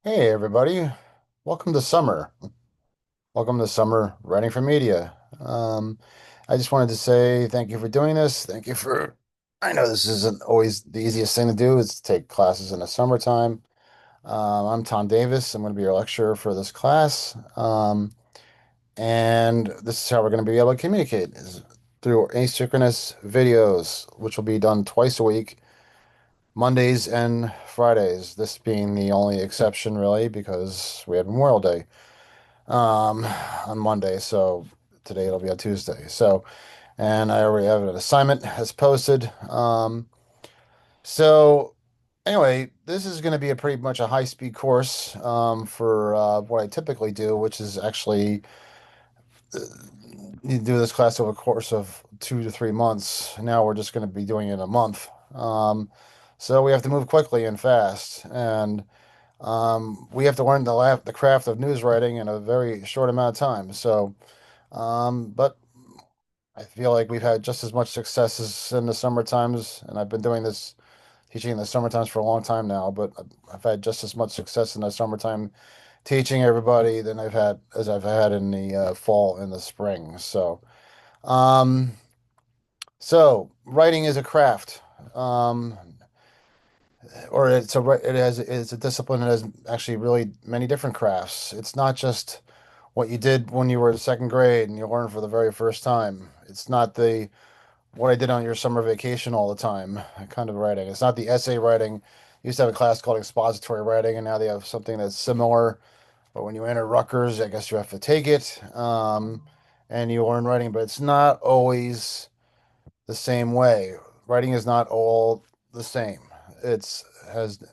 Hey everybody, welcome to summer. Welcome to summer writing for media. I just wanted to say thank you for doing this. Thank you for, I know this isn't always the easiest thing to do is to take classes in the summertime. I'm Tom Davis. I'm going to be your lecturer for this class. And this is how we're going to be able to communicate is through asynchronous videos, which will be done twice a week, Mondays and Fridays. This being the only exception really because we have Memorial Day um, on Monday. So today it'll be on Tuesday. And I already have an assignment that's posted. So anyway, this is going to be a pretty much a high-speed course for what I typically do, which is actually you do this class over a course of 2 to 3 months. Now we're just going to be doing it in a month. So we have to move quickly and fast, and we have to learn the craft of news writing in a very short amount of time. But I feel like we've had just as much success as in the summer times, and I've been doing this teaching in the summer times for a long time now, but I've had just as much success in the summertime teaching everybody than I've had in the fall and the spring. Um, so writing is a craft. Um, or it's a discipline that has actually really many different crafts. It's not just what you did when you were in second grade and you learned for the very first time. It's not the what I did on your summer vacation all the time kind of writing. It's not the essay writing. You used to have a class called expository writing, and now they have something that's similar. But when you enter Rutgers, I guess you have to take it, and you learn writing. But it's not always the same way. Writing is not all the same. It's has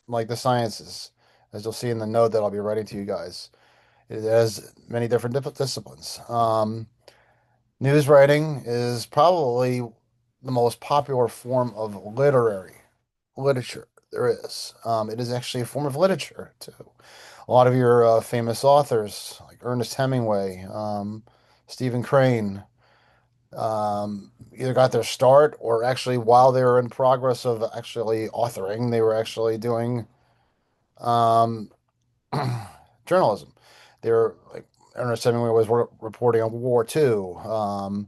like the sciences, as you'll see in the note that I'll be writing to you guys. It has many different disciplines. News writing is probably the most popular form of literature there is. It is actually a form of literature too. A lot of your famous authors, like Ernest Hemingway, Stephen Crane, either got their start or actually while they were in progress of actually authoring, they were actually doing um, journalism. They were like Ernest Hemingway was reporting on World War II.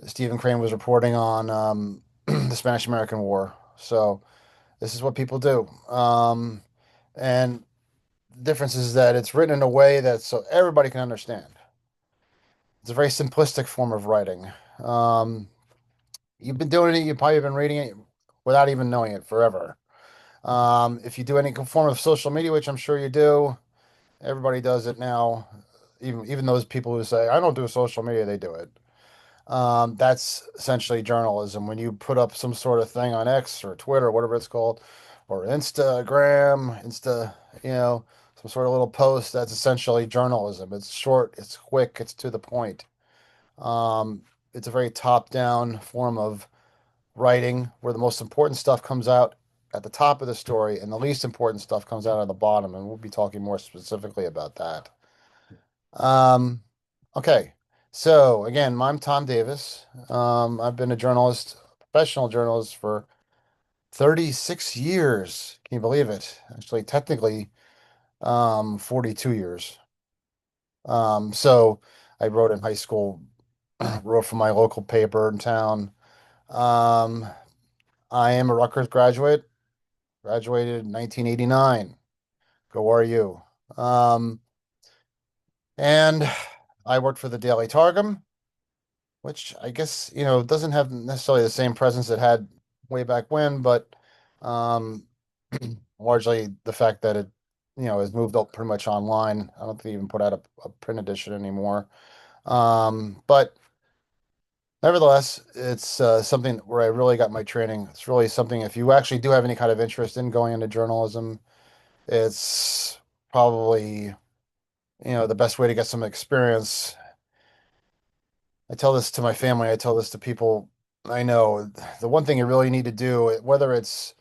Stephen Crane was reporting on the Spanish-American War. So this is what people do. And the difference is that it's written in a way that so everybody can understand. It's a very simplistic form of writing. Um, you've been doing it, you've probably been reading it without even knowing it forever. If you do any form of social media, which I'm sure you do, everybody does it now. Even those people who say, I don't do social media, they do it. That's essentially journalism. When you put up some sort of thing on X or Twitter, whatever it's called, or you know, some sort of little post, that's essentially journalism. It's short, it's quick, it's to the point. Um, it's a very top-down form of writing where the most important stuff comes out at the top of the story and the least important stuff comes out at the bottom, and we'll be talking more specifically about that. Um, okay. So again, I'm Tom Davis. I've been a journalist, professional journalist for 36 years. Can you believe it? Actually, technically, 42 years. So I wrote in high school, wrote for my local paper in town. Um, I am a Rutgers graduate, graduated in 1989. Go are you? Um, and I worked for the Daily Targum, which I guess, doesn't have necessarily the same presence it had way back when, but um, largely the fact that it, has moved up pretty much online. I don't think they even put out a print edition anymore. But nevertheless, it's something where I really got my training. It's really something, if you actually do have any kind of interest in going into journalism, it's probably, the best way to get some experience. I tell this to my family, I tell this to people I know. The one thing you really need to do, whether it's,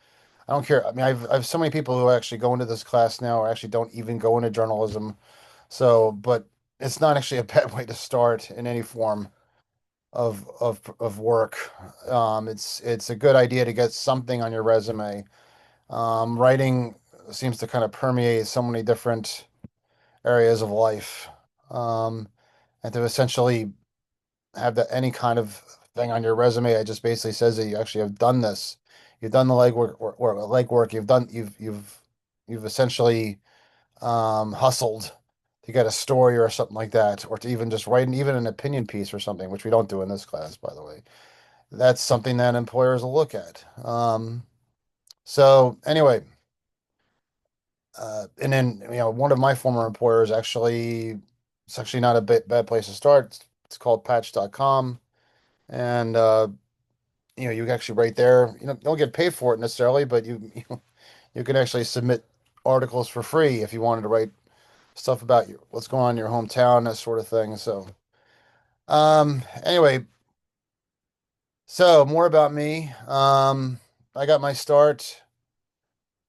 I don't care. I mean, I've so many people who actually go into this class now or actually don't even go into journalism. But it's not actually a bad way to start in any form of work. It's a good idea to get something on your resume. Writing. seems to kind of permeate so many different areas of life. Um, and to essentially have that any kind of thing on your resume, it just basically says that you actually have done this. You've done the legwork or legwork. You've essentially hustled to get a story or something like that, or to even just write even an opinion piece or something, which we don't do in this class, by the way. That's something that employers will look at. So anyway, and then one of my former employers actually, it's actually not a bad place to start. It's called Patch.com, and you can actually right there. Don't get paid for it necessarily, but you can actually submit articles for free if you wanted to write stuff about what's going on in your hometown, that sort of thing. So, anyway, so more about me. I got my start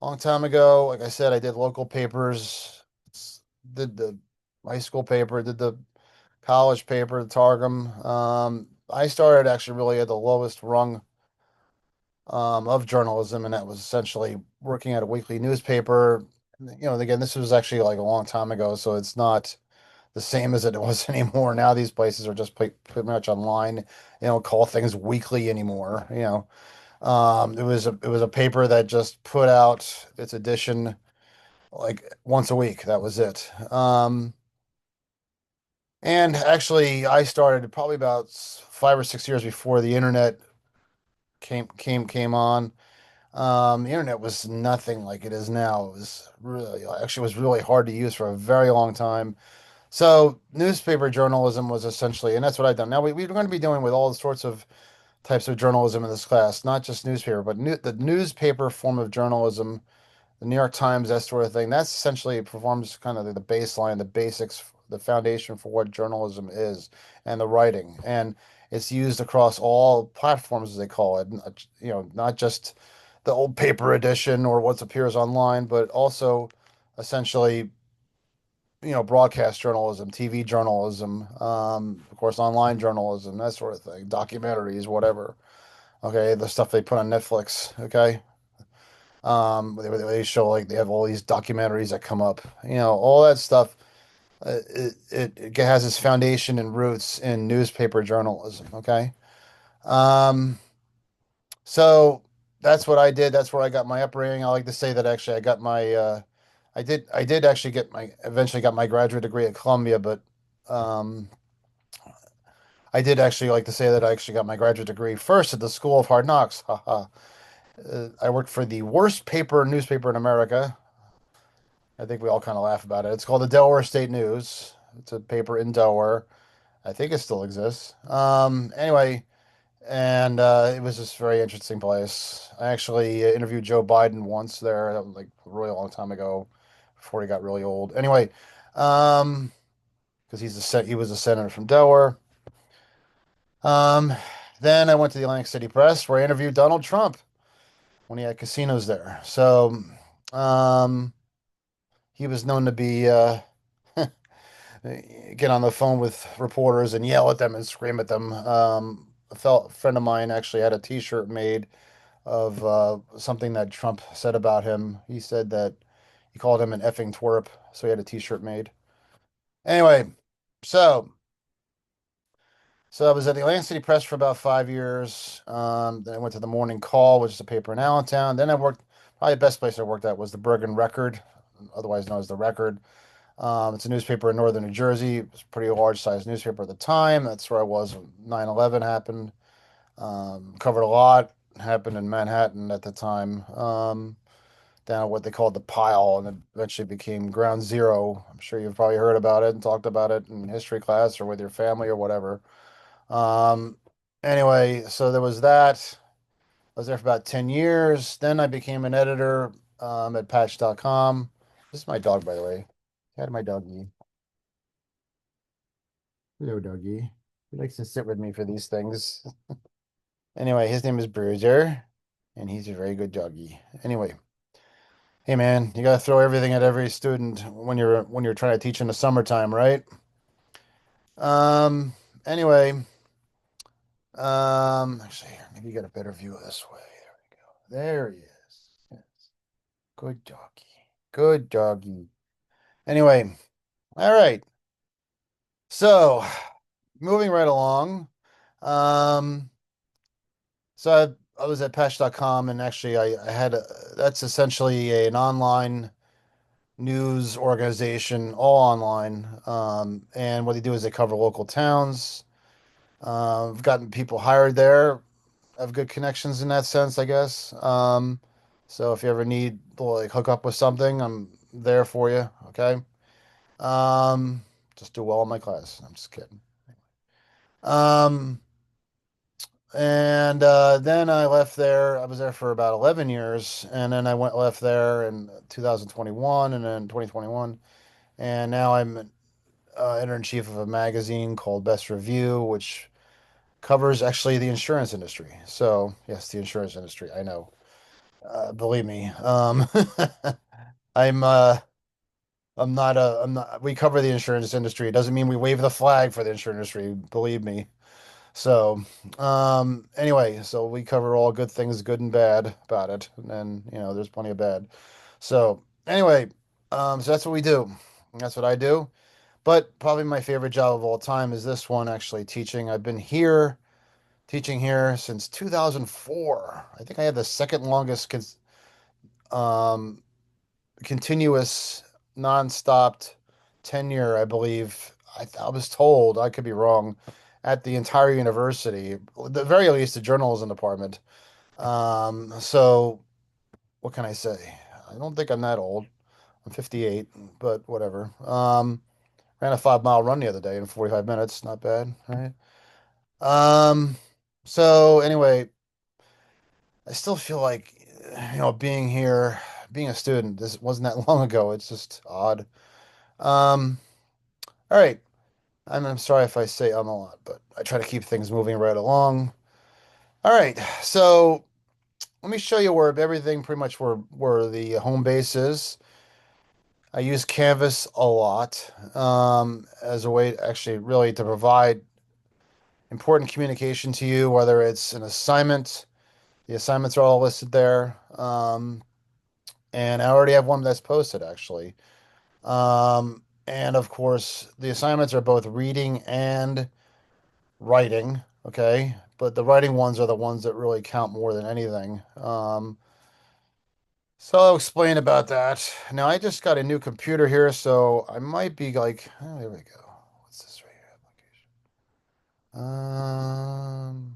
a long time ago. Like I said, I did local papers, did the high school paper, did the college paper, the Targum. I started actually really at the lowest rung of journalism, and that was essentially working at a weekly newspaper. Again, this was actually like a long time ago, so it's not the same as it was anymore. Now these places are just pretty much online. Call things weekly anymore. It was a paper that just put out its edition like once a week. That was it. And actually, I started probably about 5 or 6 years before the internet came on. The internet was nothing like it is now. It was really hard to use for a very long time. So newspaper journalism was essentially, and that's what I've done. Now we're going to be dealing with all sorts of types of journalism in this class, not just newspaper, but the newspaper form of journalism, the New York Times, that sort of thing. That's essentially performs kind of the baseline, the basics, the foundation for what journalism is and the writing. And it's used across all platforms, as they call it. Not just the old paper edition or what appears online, but also essentially broadcast journalism, TV journalism, of course, online journalism, that sort of thing, documentaries, whatever. Okay, the stuff they put on Netflix. Okay, they show like they have all these documentaries that come up. All that stuff. It has its foundation and roots in newspaper journalism. Okay, um, so that's what I did. That's where I got my upbringing. I like to say that actually I did actually eventually got my graduate degree at Columbia, but um, I did actually like to say that I actually got my graduate degree first at the School of Hard Knocks. Haha. I worked for the worst newspaper in America. I think we all kind of laugh about it. It's called the Delaware State News. It's a paper in Delaware. I think it still exists. Anyway, and it was just a very interesting place. I actually interviewed Joe Biden once there, that was like a really long time ago, before he got really old. Anyway, um, because he was a senator from Delaware. Um, then I went to the Atlantic City Press where I interviewed Donald Trump when he had casinos there. So, um, he was known to be get on the phone with reporters and yell at them and scream at them. A friend of mine actually had a T-shirt made of something that Trump said about him. He said that he called him an effing twerp, so he had a T-shirt made. Anyway, so I was at the Atlantic City Press for about 5 years. Then I went to the Morning Call, which is a paper in Allentown. Then I worked, probably the best place I worked at was the Bergen Record, otherwise known as the Record. It's a newspaper in northern New Jersey. It was a pretty large sized newspaper at the time. That's where I was when 9/11 happened. Covered a lot. Happened in Manhattan at the time. Down at what they called the Pile, and it eventually became Ground Zero. I'm sure you've probably heard about it and talked about it in history class or with your family or whatever. Um, anyway, so there was that. I was there for about 10 years. Then I became an editor at Patch.com. This is my dog, by the way. Had my doggy. Hello, doggy. He likes to sit with me for these things. Anyway, his name is Bruiser, and he's a very good doggy. Anyway, hey man, you gotta throw everything at every student when you're trying to teach in the summertime, right? Um. Anyway, actually, here, maybe you got a better view of this way. There we go. There he is. Yes. Good doggy. Good doggy. Anyway, all right. So, moving right along. Um, I was at Patch.com, and actually I had that's essentially an online news organization, all online. And what they do is they cover local towns. I've gotten people hired there. I have good connections in that sense, I guess. So if you ever need to like hook up with something, I'm there for you. Okay. Um, just do well in my class. I'm just kidding. Um, and then I left there. I was there for about 11 years, and then I went left there in 2021, and then 2021, and now I'm editor in chief of a magazine called Best Review, which covers actually the insurance industry. So yes, the insurance industry. I know. Believe me. I'm uh, I'm not. We cover the insurance industry. It doesn't mean we wave the flag for the insurance industry. Believe me. So, anyway, so we cover all good things, good and bad about it, and then there's plenty of bad. So, anyway, so that's what we do. That's what I do. But probably my favorite job of all time is this one, actually teaching. I've been here teaching here since 2004. I think I had the second longest um, continuous, non-stopped tenure, I believe. I was told, I could be wrong, at the entire university, at the very least, the journalism department. So what can I say? I don't think I'm that old. I'm 58, but whatever. Ran a 5 mile run the other day in 45 minutes. Not bad, right? Um, so anyway, I still feel like, being here, being a student, this wasn't that long ago. It's just odd. Um, all right. I'm sorry if I say a lot, but I try to keep things moving right along. All right. So let me show you where everything pretty much where the home base is. I use Canvas a lot as a way to actually really to provide important communication to you, whether it's an assignment. The assignments are all listed there. And I already have one that's posted actually. And of course, the assignments are both reading and writing, okay? But the writing ones are the ones that really count more than anything. So I'll explain about that. Now I just got a new computer here, so I might be like, oh, there we go. What's this right here? Application.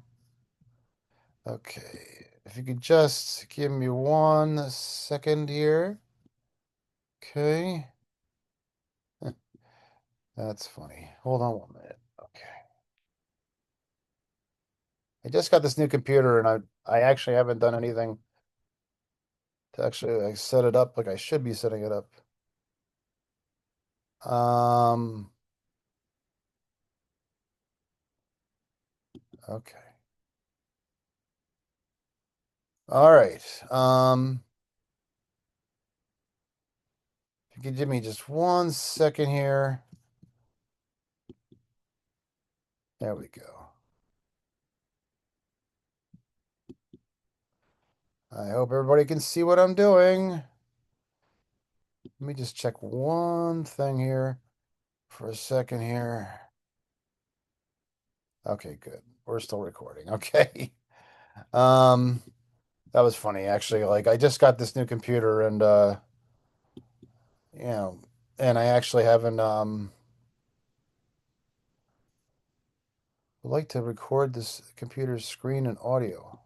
Okay. If you could just give me 1 second here. Okay. That's funny. Hold on 1 minute. Okay. I just got this new computer and I actually haven't done anything to actually like set it up like I should be setting it up. Um, okay. All right. If you could give me just 1 second here. There we go. I hope everybody can see what I'm doing. Let me just check one thing here for a second here. Okay, good. We're still recording. Okay. Um, that was funny actually. Like I just got this new computer and you know, and I actually haven't would like to record this computer's screen and audio.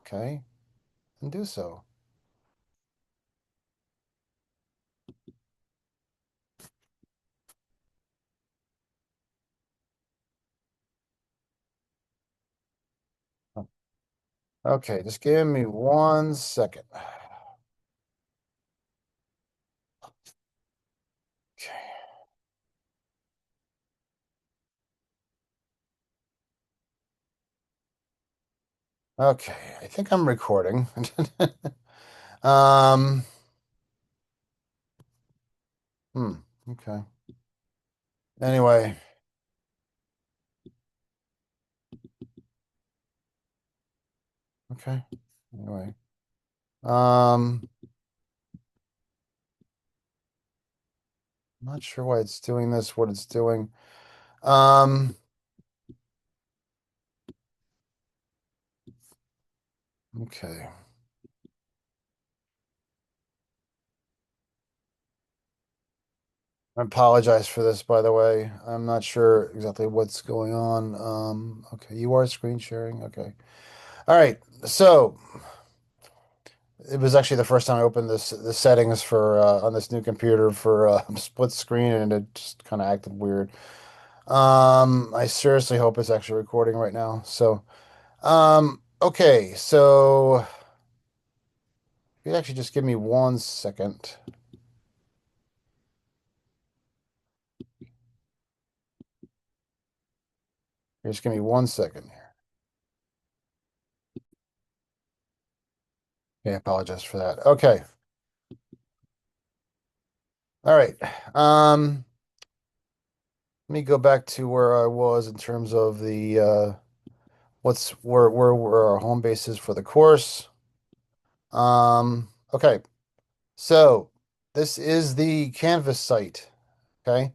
Okay, and do so. Okay, just give me 1 second. Okay. Okay, I think I'm recording. Um, hmm, okay. Anyway, okay. Anyway. Um, I'm not sure why it's doing this, what it's doing. Um, okay. I apologize for this, by the way. I'm not sure exactly what's going on. Okay, you are screen sharing. Okay. All right. So it was actually the first time I opened the settings for on this new computer for split screen, and it just kind of acted weird. I seriously hope it's actually recording right now. So, okay. So you actually just give me 1 second. Just give me 1 second here. Yeah, I apologize for that. Okay. All right. Um, Let me go back to where I was in terms of the what's where our home base is for the course. Okay. So this is the Canvas site. Okay.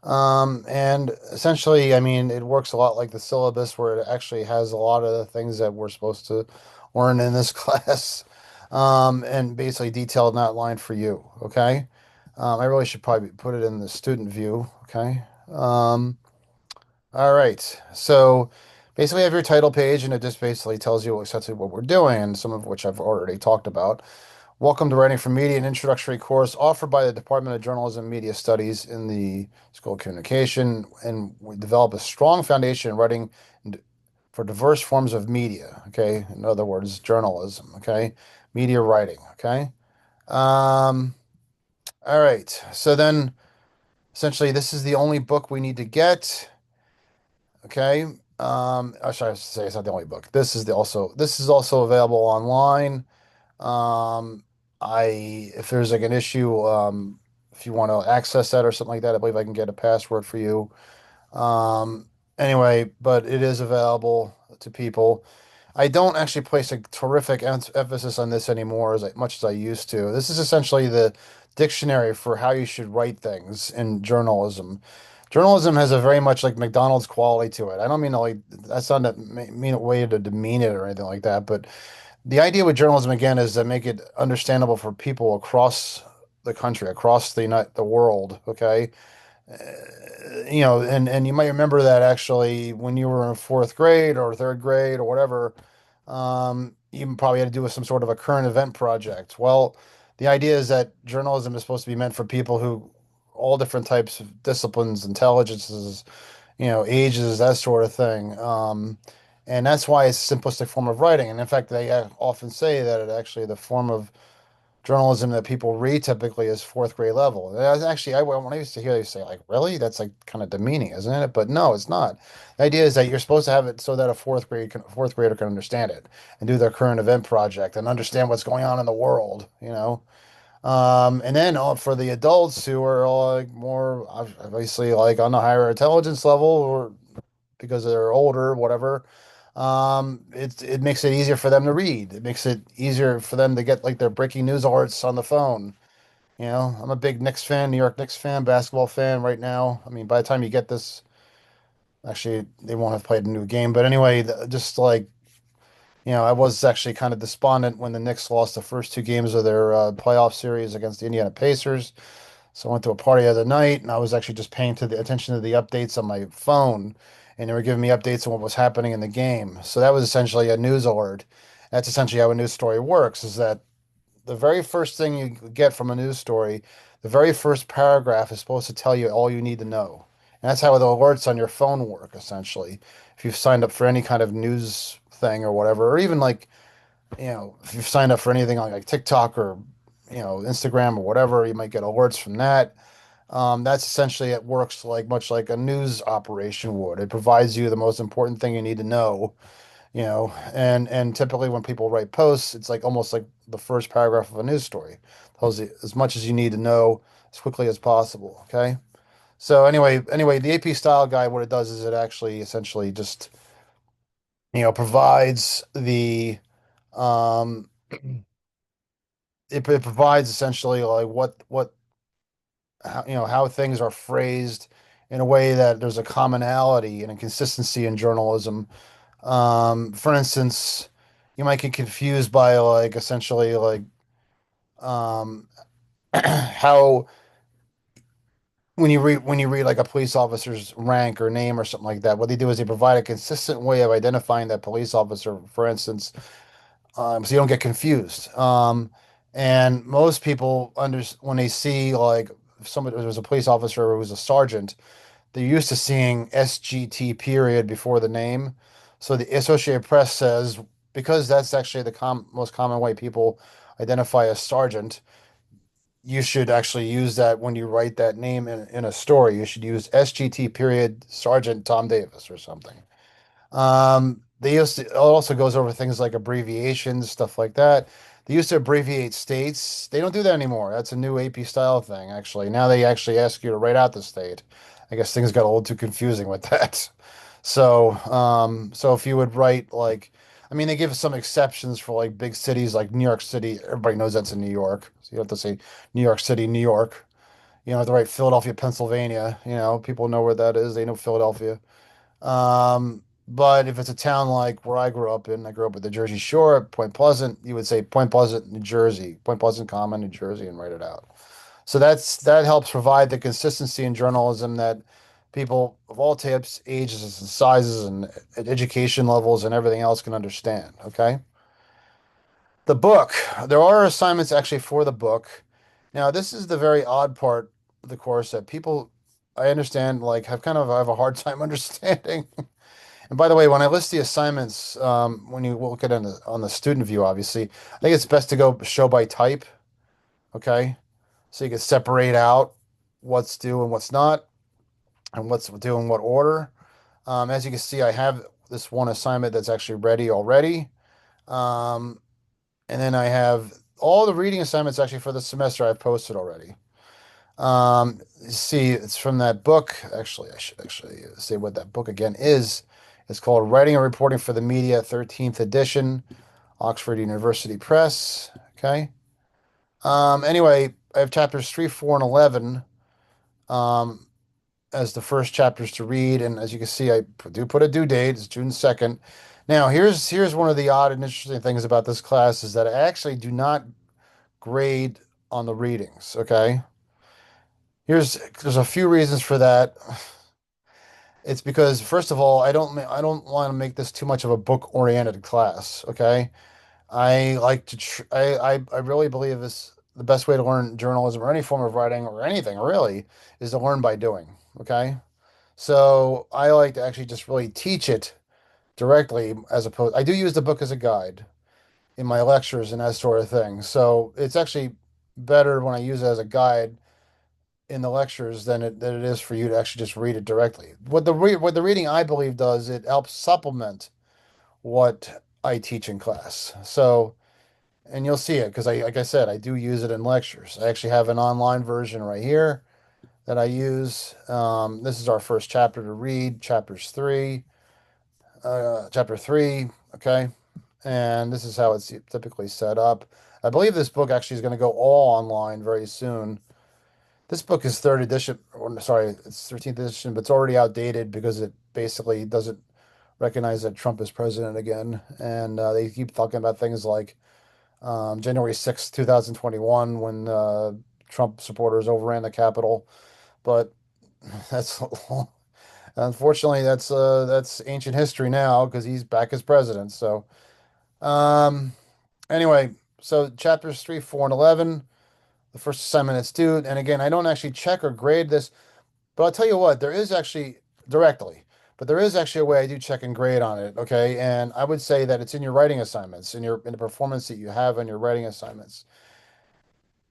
And essentially, I mean, it works a lot like the syllabus where it actually has a lot of the things that we're supposed to learn in this class. And basically detailed and outlined for you. Okay. I really should probably put it in the student view. Okay. All right. So basically, you have your title page, and it just basically tells you essentially what we're doing, and some of which I've already talked about. Welcome to Writing for Media, an introductory course offered by the Department of Journalism and Media Studies in the School of Communication, and we develop a strong foundation in writing for diverse forms of media. Okay, in other words, journalism. Okay, media writing. Okay. Um. All right. So then, essentially, this is the only book we need to get. Okay. I should say it's not the only book. This is also available online. Um, if there's like an issue, if you want to access that or something like that, I believe I can get a password for you. Anyway, but it is available to people. I don't actually place a terrific emphasis on this anymore much as I used to. This is essentially the dictionary for how you should write things in journalism. Journalism has a very much like McDonald's quality to it. I don't mean to like that's not a mean a way to demean it or anything like that, but the idea with journalism again is to make it understandable for people across the country, across the world. Okay, and you might remember that actually when you were in fourth grade or third grade or whatever, you probably had to do with some sort of a current event project. Well, the idea is that journalism is supposed to be meant for people who all different types of disciplines, intelligences, ages, that sort of thing. And that's why it's a simplistic form of writing. And in fact, they often say that it actually the form of journalism that people read typically is fourth grade level. And actually, when I used to hear they say like, really, that's like kind of demeaning, isn't it? But no, it's not. The idea is that you're supposed to have it so that a fourth grader can understand it and do their current event project and understand what's going on in the world. And then for the adults who are all like more obviously like on the higher intelligence level or because they're older, whatever. It makes it easier for them to read. It makes it easier for them to get like their breaking news alerts on the phone. I'm a big Knicks fan, New York Knicks fan, basketball fan right now. I mean, by the time you get this, actually, they won't have played a new game. But anyway, just like, I was actually kind of despondent when the Knicks lost the first two games of their playoff series against the Indiana Pacers. So I went to a party the other night, and I was actually just paying attention to the updates on my phone, and they were giving me updates on what was happening in the game. So that was essentially a news alert. That's essentially how a news story works, is that the very first thing you get from a news story, the very first paragraph is supposed to tell you all you need to know. And that's how the alerts on your phone work, essentially. If you've signed up for any kind of news thing or whatever, or even like, if you've signed up for anything like TikTok or, Instagram or whatever, you might get alerts from that. That's essentially it works like much like a news operation would. It provides you the most important thing you need to know, and typically when people write posts, it's like almost like the first paragraph of a news story. Tells you as much as you need to know as quickly as possible. Okay. So anyway, the AP style guide, what it does is it actually essentially just, provides um, it provides essentially like what how things are phrased in a way that there's a commonality and a consistency in journalism. For instance, you might get confused by like essentially like um, how when you read like a police officer's rank or name or something like that, what they do is they provide a consistent way of identifying that police officer, for instance, so you don't get confused. And most people when they see like if somebody was a police officer who was a sergeant, they're used to seeing SGT period before the name. So the Associated Press says because that's actually the most common way people identify a sergeant, you should actually use that when you write that name in a story. You should use SGT period Sergeant Tom Davis or something. They used to, it also goes over things like abbreviations, stuff like that. They used to abbreviate states. They don't do that anymore. That's a new AP style thing, actually. Now they actually ask you to write out the state. I guess things got a little too confusing with that. So if you would write like, I mean, they give some exceptions for like big cities like New York City. Everybody knows that's in New York. So you have to say New York City, New York. You don't have to write Philadelphia, Pennsylvania. People know where that is. They know Philadelphia. But if it's a town like where I grew up in, I grew up at the Jersey Shore, Point Pleasant, you would say Point Pleasant, New Jersey, Point Pleasant, comma, New Jersey, and write it out. So that helps provide the consistency in journalism that people of all types, ages, and sizes, and education levels, and everything else can understand. Okay. The book. There are assignments actually for the book. Now, this is the very odd part of the course that people, I understand, like have a hard time understanding. And by the way, when I list the assignments, when you look at it on the student view, obviously, I think it's best to go show by type. Okay. So you can separate out what's due and what's not, and what's due in what order. As you can see, I have this one assignment that's actually ready already. Um, and then I have all the reading assignments actually for the semester I've posted already. You see, it's from that book. Actually, I should actually say what that book again is. It's called Writing and Reporting for the Media, 13th edition, Oxford University Press. Okay. Anyway, I have chapters 3, 4, and 11 um, as the first chapters to read. And as you can see, I do put a due date. It's June 2nd. Now, here's one of the odd and interesting things about this class is that I actually do not grade on the readings. Okay. There's a few reasons for that. It's because first of all, I don't want to make this too much of a book-oriented class, okay? I like to tr I really believe this the best way to learn journalism or any form of writing or anything really is to learn by doing, okay? So I like to actually just really teach it directly as opposed I do use the book as a guide in my lectures and that sort of thing. So it's actually better when I use it as a guide in the lectures than it is for you to actually just read it directly. What the reading I believe does, it helps supplement what I teach in class. So, and you'll see it because like I said, I do use it in lectures. I actually have an online version right here that I use. This is our first chapter to read, chapter three. Okay. And this is how it's typically set up. I believe this book actually is going to go all online very soon. This book is third edition, or sorry, it's 13th edition, but it's already outdated because it basically doesn't recognize that Trump is president again. And they keep talking about things like January 6th, 2021, when Trump supporters overran the Capitol. But that's unfortunately that's ancient history now because he's back as president. So um, anyway, so chapters 3, 4, and 11. The first assignment it's due. And again, I don't actually check or grade this. But I'll tell you what, there is actually directly, but there is actually a way I do check and grade on it. Okay. And I would say that it's in your writing assignments, in the performance that you have on your writing assignments.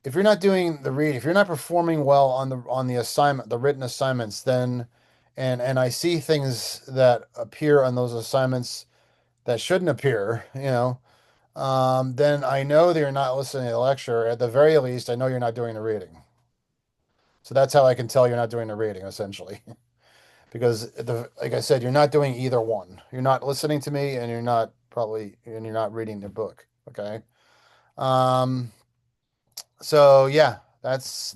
If you're not doing the read, if you're not performing well on the assignment, the written assignments, then and I see things that appear on those assignments that shouldn't appear, then I know that you're not listening to the lecture. At the very least, I know you're not doing the reading. So that's how I can tell you're not doing the reading, essentially. Because like I said, you're not doing either one. You're not listening to me, and you're not reading the book. Okay. Um, so yeah, that's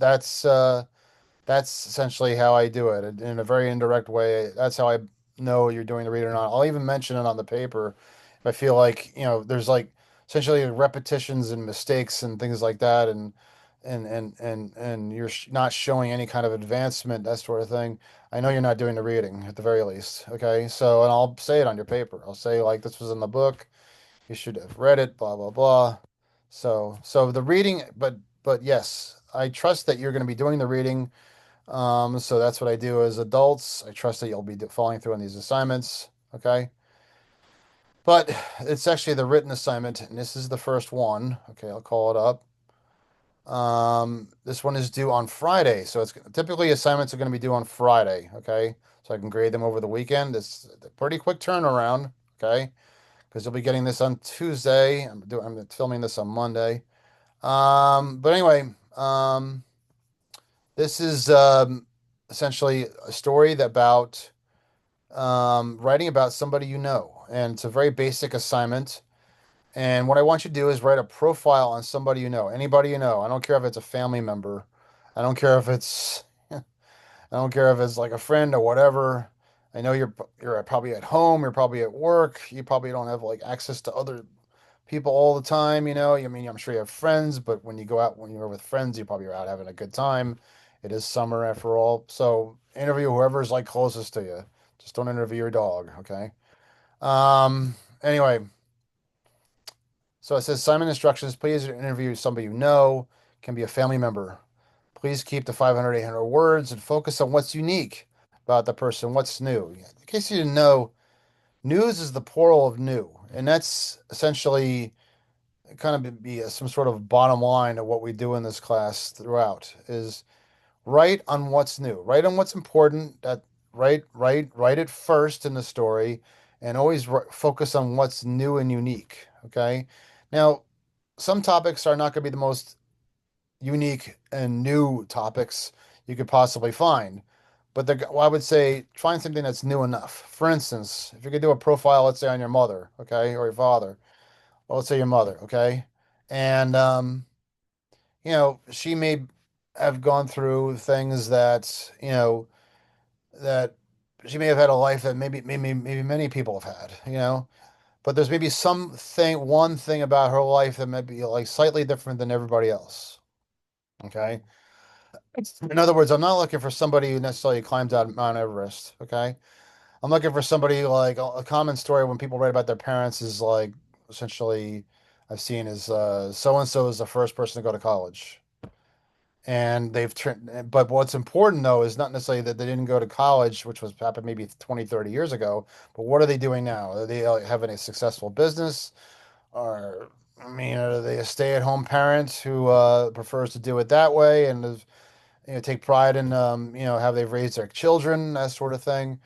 That's essentially how I do it in a very indirect way. That's how I know you're doing the read or not. I'll even mention it on the paper if I feel like, there's like essentially repetitions and mistakes and things like that, and you're not showing any kind of advancement, that sort of thing. I know you're not doing the reading at the very least. Okay. So, and I'll say it on your paper. I'll say like this was in the book. You should have read it, blah, blah, blah. So the reading, but yes, I trust that you're going to be doing the reading. So that's what I do as adults. I trust that you'll be following through on these assignments. Okay. But it's actually the written assignment, and this is the first one. Okay, I'll call it up. This one is due on Friday. So it's typically assignments are going to be due on Friday. Okay. So I can grade them over the weekend. It's a pretty quick turnaround. Okay. Because you'll be getting this on Tuesday. I'm filming this on Monday. But anyway, this is essentially a story about writing about somebody you know, and it's a very basic assignment. And what I want you to do is write a profile on somebody you know, anybody you know. I don't care if it's a family member. I don't care if it's I don't care if it's like a friend or whatever. I know you're probably at home, you're probably at work, you probably don't have like access to other people all the time, you know. I mean, I'm sure you have friends, but when you go out, when you're with friends, you probably are out having a good time. It is summer after all. So interview whoever's like closest to you. Just don't interview your dog, okay? Anyway, so it says Simon instructions, please interview somebody you know, can be a family member. Please keep the 500, 800 words and focus on what's unique about the person, what's new. In case you didn't know, news is the plural of new, and that's essentially kind of be some sort of bottom line of what we do in this class throughout is write on what's new, write on what's important. That write it first in the story, and always focus on what's new and unique. Okay, now some topics are not going to be the most unique and new topics you could possibly find. But well, I would say find something that's new enough. For instance, if you could do a profile, let's say on your mother, okay, or your father, well, let's say your mother, okay? And she may have gone through things that, that she may have had a life that maybe many people have had, but there's maybe one thing about her life that might be like slightly different than everybody else. Okay. In other words, I'm not looking for somebody who necessarily climbed out Mount Everest. Okay. I'm looking for somebody like a common story when people write about their parents is like essentially I've seen is so and so is the first person to go to college. And they've turned, but what's important though is not necessarily that they didn't go to college, which was happened maybe 20, 30 years ago, but what are they doing now? Are they having a successful business? Or, I mean, are they a stay-at-home parent who prefers to do it that way and is, take pride in, how they've raised their children, that sort of thing?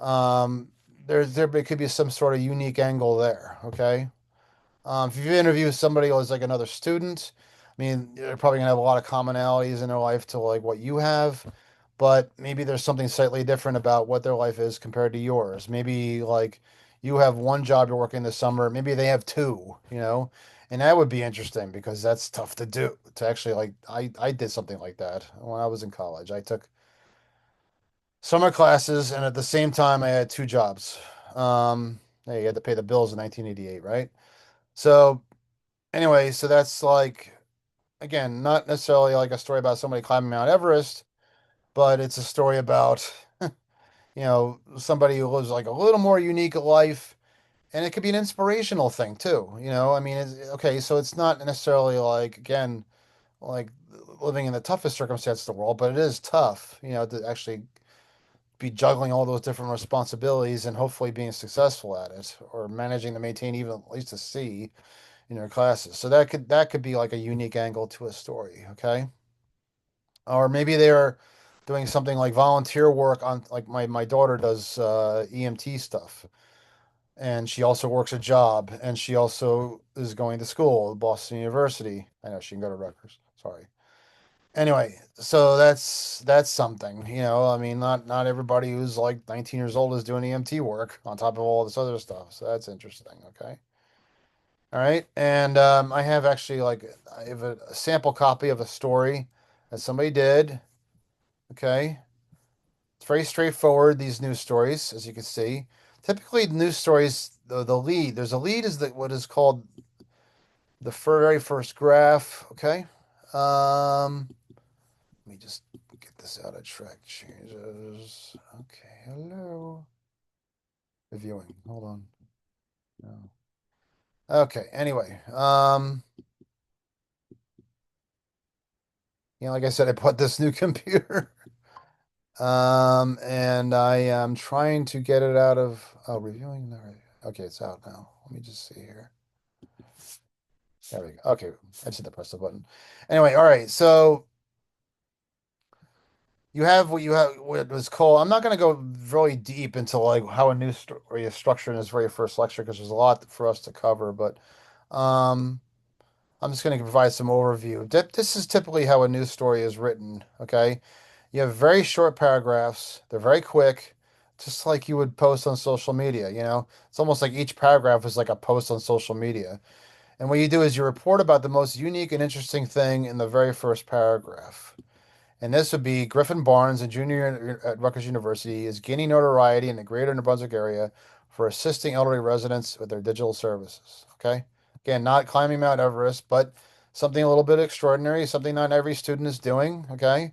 Um, there could be some sort of unique angle there. Okay. If you interview somebody who's like another student, I mean, they're probably gonna have a lot of commonalities in their life to like what you have, but maybe there's something slightly different about what their life is compared to yours. Maybe like you have one job you're working this summer, maybe they have two, and that would be interesting because that's tough to do. To actually like, I did something like that when I was in college. I took summer classes, and at the same time, I had two jobs. Hey, you had to pay the bills in 1988, right? So anyway, so that's like, again, not necessarily like a story about somebody climbing Mount Everest, but it's a story about, somebody who lives like a little more unique life. And it could be an inspirational thing too. I mean, okay, so it's not necessarily like, again, like living in the toughest circumstances in the world, but it is tough, to actually be juggling all those different responsibilities and hopefully being successful at it or managing to maintain even at least a C in your classes. So that could be like a unique angle to a story, okay? Or maybe they're doing something like volunteer work on like my daughter does EMT stuff. And she also works a job and she also is going to school at Boston University. I know she can go to Rutgers. Sorry. Anyway, so that's something, I mean, not everybody who's like 19 years old is doing EMT work on top of all this other stuff. So that's interesting, okay? All right. And I have actually like I have a sample copy of a story that somebody did. Okay. It's very straightforward, these news stories, as you can see. Typically, news stories, the lead, there's a lead is what is called the very first graph. Okay. Let me just get this out of track changes. Okay. Hello. Reviewing. Hold on. No. Okay. Anyway, like I said, I bought this new computer. And I am trying to get it out of reviewing. Okay, it's out now. Let me just see here. There we go. Okay, I just had to press the button. Anyway, all right. So you have what was called. I'm not going to go really deep into like how a news story is structured in this very first lecture because there's a lot for us to cover. But um, I'm just going to provide some overview. This is typically how a news story is written. Okay. You have very short paragraphs. They're very quick, just like you would post on social media, It's almost like each paragraph is like a post on social media. And what you do is you report about the most unique and interesting thing in the very first paragraph. And this would be Griffin Barnes, a junior at Rutgers University, is gaining notoriety in the greater New Brunswick area for assisting elderly residents with their digital services. Okay. Again, not climbing Mount Everest, but something a little bit extraordinary, something not every student is doing. Okay.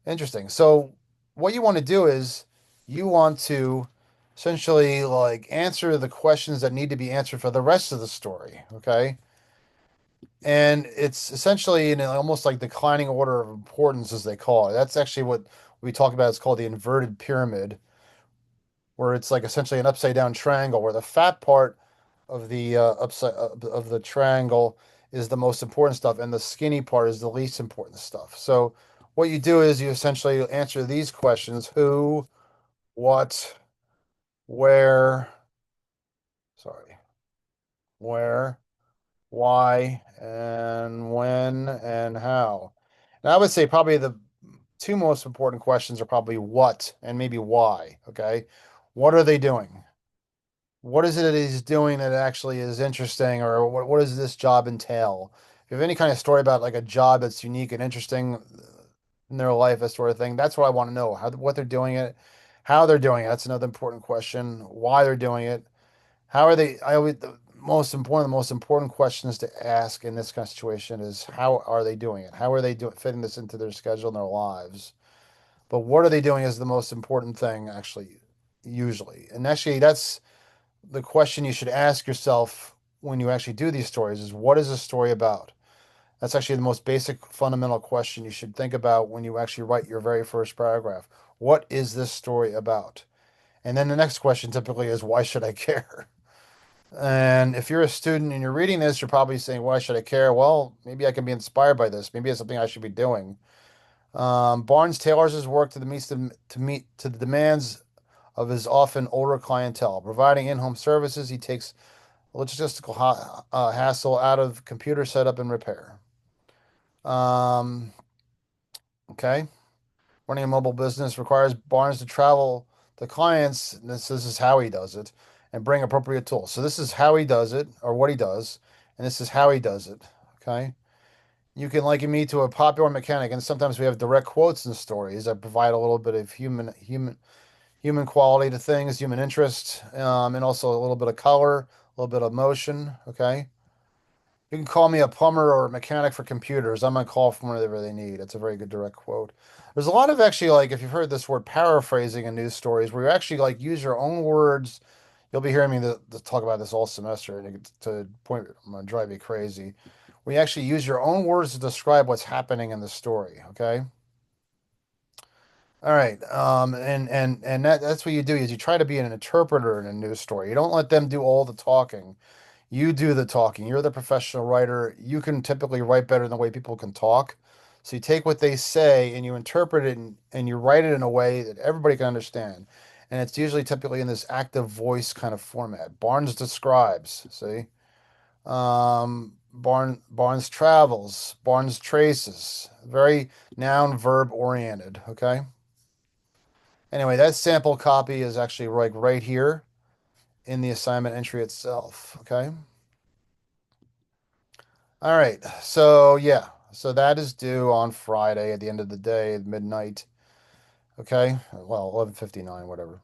Interesting. So what you want to do is you want to essentially like answer the questions that need to be answered for the rest of the story, okay? And it's essentially in almost like declining order of importance, as they call it. That's actually what we talk about. It's called the inverted pyramid, where it's like essentially an upside down triangle, where the fat part of the upside of the triangle is the most important stuff, and the skinny part is the least important stuff. So what you do is you essentially answer these questions: who, what, where, sorry, where, why, and when, and how. And I would say probably the two most important questions are probably what and maybe why. Okay. What are they doing? What is it that he's doing that actually is interesting, or what does this job entail? If you have any kind of story about like a job that's unique and interesting in their life, that sort of thing, that's what I want to know. What they're doing it, how they're doing it. That's another important question. Why they're doing it. How are they? I always the most important questions to ask in this kind of situation is how are they doing it? How are they doing fitting this into their schedule and their lives? But what are they doing is the most important thing, actually, usually. And actually, that's the question you should ask yourself when you actually do these stories is what is the story about? That's actually the most basic fundamental question you should think about when you actually write your very first paragraph. What is this story about? And then the next question typically is why should I care? And if you're a student and you're reading this, you're probably saying, why should I care? Well, maybe I can be inspired by this. Maybe it's something I should be doing. Barnes tailors his work to meet to the demands of his often older clientele, providing in-home services. He takes logistical hassle out of computer setup and repair. Um, okay. Running a mobile business requires Barnes to travel to clients. And this is how he does it and bring appropriate tools. So this is how he does it or what he does. And this is how he does it. Okay. You can liken me to a popular mechanic, and sometimes we have direct quotes in stories that provide a little bit of human quality to things, human interest, and also a little bit of color, a little bit of motion. Okay. You can call me a plumber or a mechanic for computers. I'm on call for whatever they need. It's a very good direct quote. There's a lot of actually like if you've heard this word paraphrasing in news stories where you actually like use your own words. You'll be hearing me to talk about this all semester and to point I'm gonna drive you crazy. We actually use your own words to describe what's happening in the story. Okay. All right. And that's what you do is you try to be an interpreter in a news story. You don't let them do all the talking. You do the talking. You're the professional writer. You can typically write better than the way people can talk. So you take what they say and you interpret it and you write it in a way that everybody can understand. And it's usually typically in this active voice kind of format. Barnes describes, see? Barnes travels, Barnes traces. Very noun verb oriented, okay? Anyway, that sample copy is actually like right here in the assignment entry itself, okay? All right. So yeah. So that is due on Friday at the end of the day at midnight. Okay. Well, 11:59, whatever.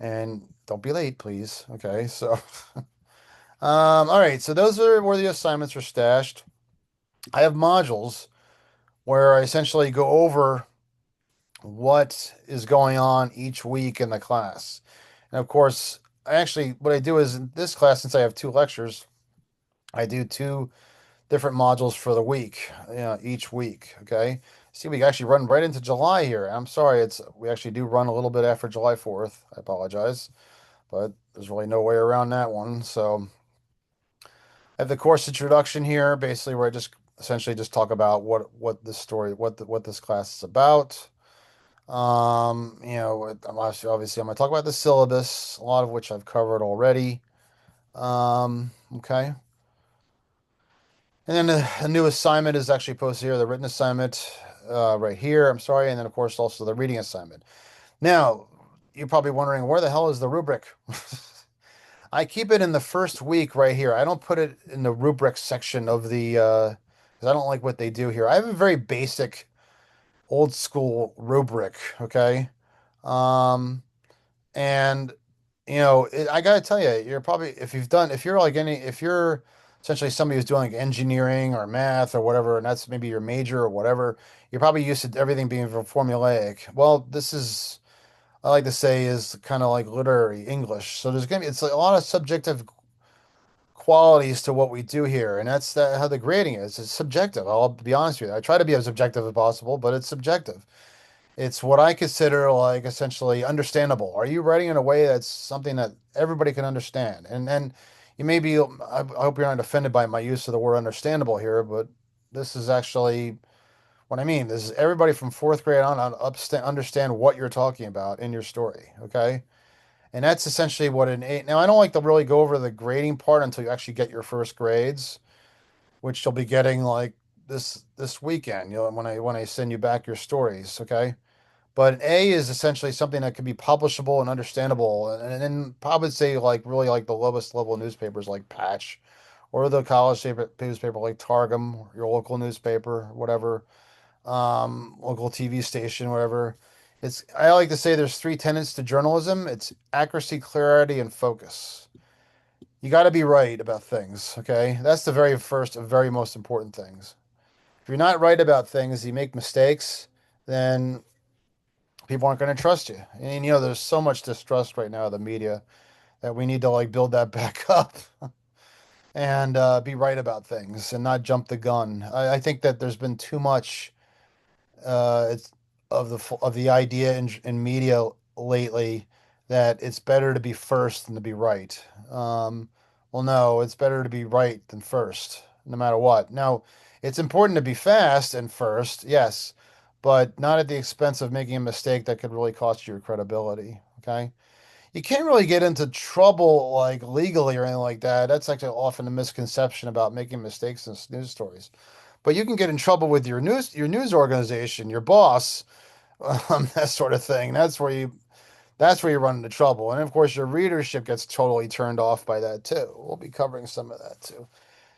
And don't be late, please. Okay. So, all right. So those are where the assignments are stashed. I have modules where I essentially go over what is going on each week in the class. And of course, what I do is in this class, since I have two lectures, I do two different modules for the week, each week. Okay. See, we actually run right into July here. I'm sorry, we actually do run a little bit after July 4th. I apologize, but there's really no way around that one. So I have the course introduction here, basically where I just essentially just talk about what this story, what this class is about. Obviously I'm gonna talk about the syllabus, a lot of which I've covered already. Okay. And then a new assignment is actually posted here, the written assignment right here. I'm sorry. And then, of course, also the reading assignment. Now, you're probably wondering, where the hell is the rubric? I keep it in the first week right here. I don't put it in the rubric section of because I don't like what they do here. I have a very basic, old school rubric. Okay. Um, and I gotta tell you, you're probably if you're essentially somebody who's doing like engineering or math or whatever, and that's maybe your major or whatever, you're probably used to everything being formulaic. Well, this is I like to say is kind of like literary English. So it's like a lot of subjective qualities to what we do here, and how the grading is. It's subjective. I'll be honest with you. I try to be as objective as possible, but it's subjective. It's what I consider like essentially understandable. Are you writing in a way that's something that everybody can understand? And you may be, I hope you're not offended by my use of the word understandable here, but this is actually what I mean. This is everybody from fourth grade on understand what you're talking about in your story. Okay. And that's essentially what an eight. Now, I don't like to really go over the grading part until you actually get your first grades, which you'll be getting like this weekend, when I send you back your stories. Okay. But an A is essentially something that can be publishable and understandable, and then probably say like really like the lowest level newspapers like Patch, or the college newspaper like Targum, your local newspaper, whatever, local TV station, whatever. I like to say there's three tenets to journalism. It's accuracy, clarity, and focus. You got to be right about things, okay? That's the very first and very most important things. If you're not right about things, you make mistakes, then people aren't going to trust you. And there's so much distrust right now of the media that we need to like build that back up and be right about things and not jump the gun. I think that there's been too much it's of the idea in media lately that it's better to be first than to be right. Well, no, it's better to be right than first, no matter what. Now, it's important to be fast and first, yes, but not at the expense of making a mistake that could really cost you your credibility. Okay. You can't really get into trouble like legally or anything like that. That's actually often a misconception about making mistakes in news stories. But you can get in trouble with your news organization, your boss, that sort of thing. That's where you run into trouble. And of course, your readership gets totally turned off by that too. We'll be covering some of that too.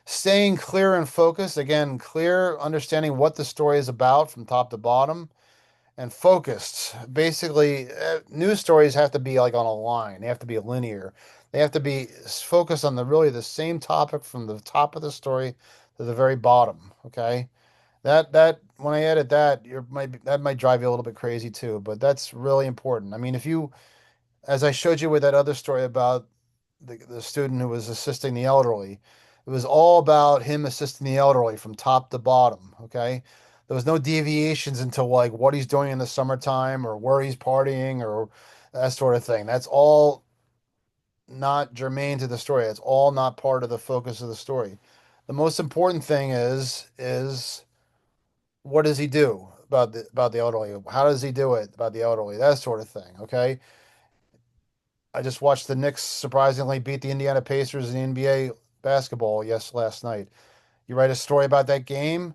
Staying clear and focused. Again, clear, understanding what the story is about from top to bottom, and focused. Basically, news stories have to be like on a line. They have to be linear. They have to be focused on the same topic from the top of the story to the very bottom. Okay. That when I edit that, that might drive you a little bit crazy too, but that's really important. I mean, as I showed you with that other story about the student who was assisting the elderly, it was all about him assisting the elderly from top to bottom. Okay. There was no deviations into like what he's doing in the summertime or where he's partying or that sort of thing. That's all not germane to the story. It's all not part of the focus of the story. The most important thing is what does he do about the elderly? How does he do it about the elderly? That sort of thing. Okay. I just watched the Knicks surprisingly beat the Indiana Pacers in the NBA basketball last night. You write a story about that game?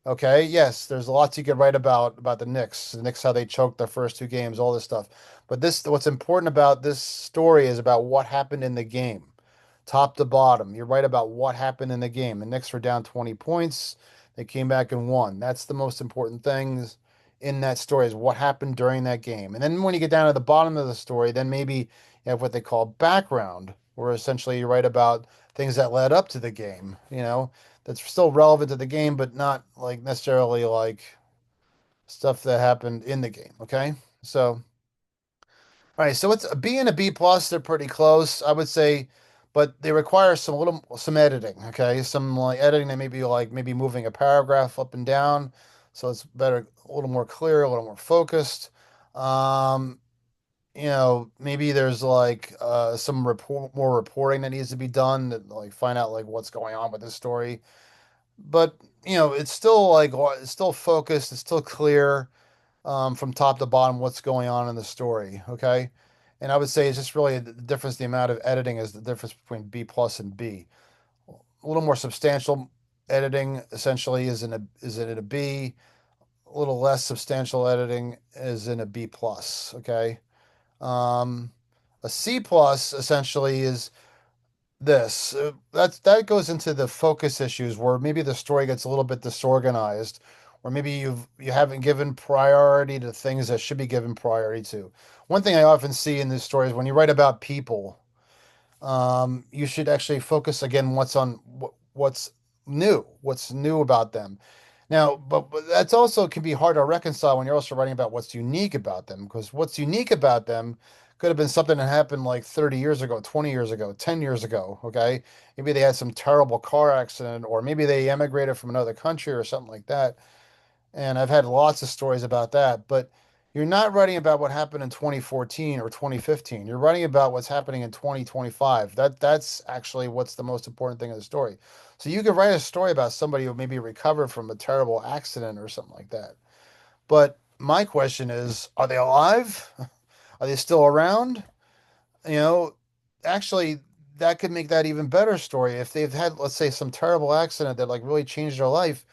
Okay, yes, there's lots you could write about the Knicks, how they choked their first two games, all this stuff. But what's important about this story is about what happened in the game, top to bottom. You write about what happened in the game. The Knicks were down 20 points. They came back and won. That's the most important things in that story is what happened during that game. And then when you get down to the bottom of the story, then maybe you have what they call background, where essentially you write about things that led up to the game, that's still relevant to the game, but not like necessarily like stuff that happened in the game. Okay. So, all right. So it's a B and a B plus. They're pretty close, I would say, but they require some editing. Okay. Some like editing that maybe like maybe moving a paragraph up and down. So it's better, a little more clear, a little more focused. Um, maybe there's like some more reporting that needs to be done that like find out like what's going on with this story. But it's still like it's still focused, it's still clear from top to bottom what's going on in the story. Okay. And I would say it's just really the difference, the amount of editing is the difference between B plus and B. A little more substantial editing essentially is in a B. A little less substantial editing is in a B plus. Okay. Um, a C plus essentially is this. That goes into the focus issues where maybe the story gets a little bit disorganized, or maybe you haven't given priority to things that should be given priority to. One thing I often see in these stories when you write about people, you should actually focus again what's new about them. Now, but that's also can be hard to reconcile when you're also writing about what's unique about them, because what's unique about them could have been something that happened like 30 years ago, 20 years ago, 10 years ago, okay? Maybe they had some terrible car accident, or maybe they emigrated from another country or something like that. And I've had lots of stories about that, but you're not writing about what happened in 2014 or 2015. You're writing about what's happening in 2025. That's actually what's the most important thing in the story. So you could write a story about somebody who maybe recovered from a terrible accident or something like that. But my question is, are they alive? Are they still around? You know, actually that could make that even better story if they've had, let's say, some terrible accident that like really changed their life.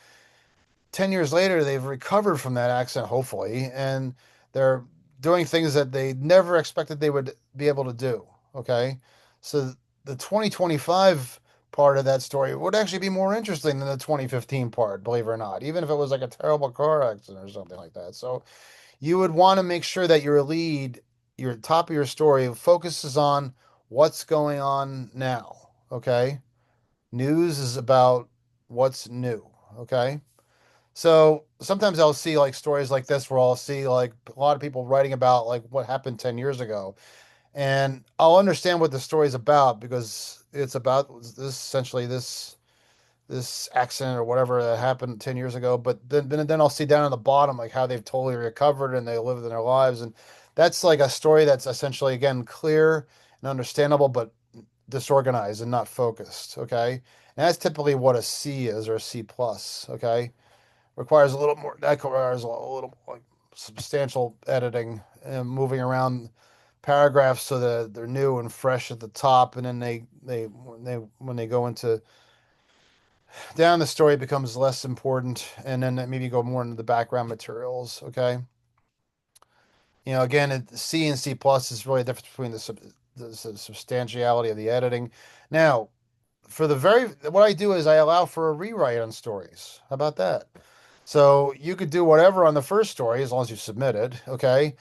10 years later, they've recovered from that accident, hopefully, and they're doing things that they never expected they would be able to do. Okay. So the 2025 part of that story would actually be more interesting than the 2015 part, believe it or not, even if it was like a terrible car accident or something like that. So you would want to make sure that your lead, your top of your story focuses on what's going on now. Okay. News is about what's new. Okay. So sometimes I'll see like stories like this where I'll see like a lot of people writing about like what happened 10 years ago. And I'll understand what the story's about because it's about this essentially this accident or whatever that happened 10 years ago. But then I'll see down on the bottom like how they've totally recovered and they live their lives. And that's like a story that's essentially again clear and understandable, but disorganized and not focused. Okay. And that's typically what a C is or a C plus. Okay, requires a little more. That requires a little like substantial editing and moving around paragraphs so that they're new and fresh at the top, and then when they go into down the story it becomes less important, and then maybe go more into the background materials. Okay, again, C and C plus is really the difference between the substantiality of the editing. Now, for the very what I do is I allow for a rewrite on stories. How about that? So you could do whatever on the first story as long as you submit it, okay?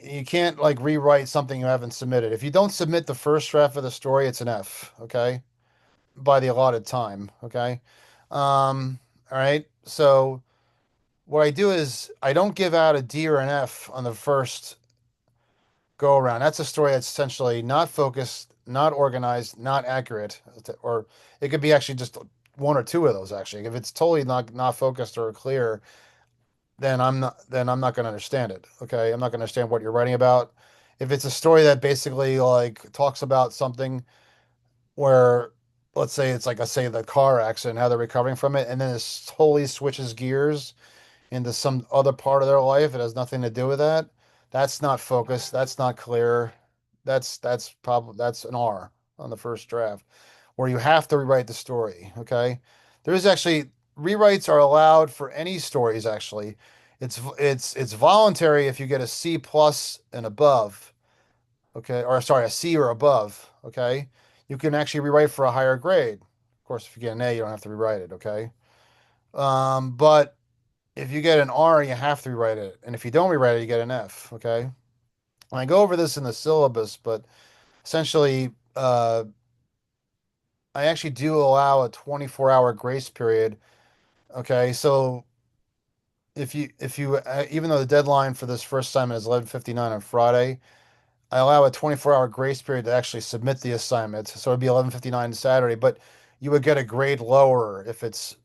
You can't like rewrite something you haven't submitted. If you don't submit the first draft of the story, it's an F, okay? By the allotted time, okay? All right. So what I do is I don't give out a D or an F on the first go around. That's a story that's essentially not focused, not organized, not accurate, or it could be actually just one or two of those actually. If it's totally not focused or clear, then I'm not going to understand it. Okay, I'm not going to understand what you're writing about. If it's a story that basically like talks about something where, let's say it's like I say the car accident, how they're recovering from it, and then it totally switches gears into some other part of their life, it has nothing to do with that. That's not focused. That's not clear. That's an R on the first draft, where you have to rewrite the story. Okay, there's actually rewrites are allowed for any stories. Actually, it's voluntary if you get a C plus and above. Okay, or sorry, a C or above. Okay, you can actually rewrite for a higher grade. Of course, if you get an A, you don't have to rewrite it. Okay, but if you get an R, you have to rewrite it, and if you don't rewrite it, you get an F. Okay, and I go over this in the syllabus, but essentially, I actually do allow a 24-hour grace period. Okay, so if you even though the deadline for this first assignment is 11:59 on Friday, I allow a 24-hour grace period to actually submit the assignment. So it'd be 11:59 Saturday, but you would get a grade lower if it's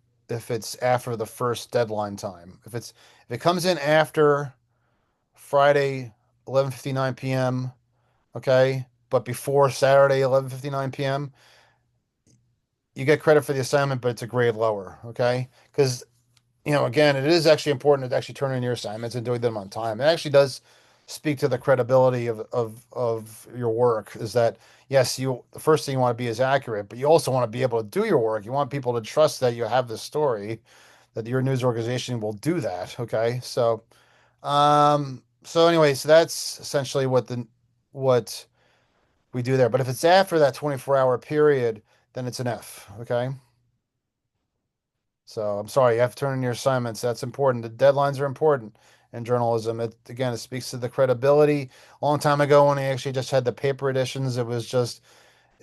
after the first deadline time. If it comes in after Friday 11:59 p.m., okay, but before Saturday 11:59 p.m., you get credit for the assignment, but it's a grade lower, okay? Because again, it is actually important to actually turn in your assignments and doing them on time. It actually does speak to the credibility of your work. Is that yes, the first thing you want to be is accurate, but you also want to be able to do your work. You want people to trust that you have the story, that your news organization will do that. Okay, so anyway, so that's essentially what we do there. But if it's after that 24-hour period, then it's an F. Okay. So I'm sorry, you have to turn in your assignments. That's important. The deadlines are important in journalism. It speaks to the credibility. A long time ago, when they actually just had the paper editions, it was just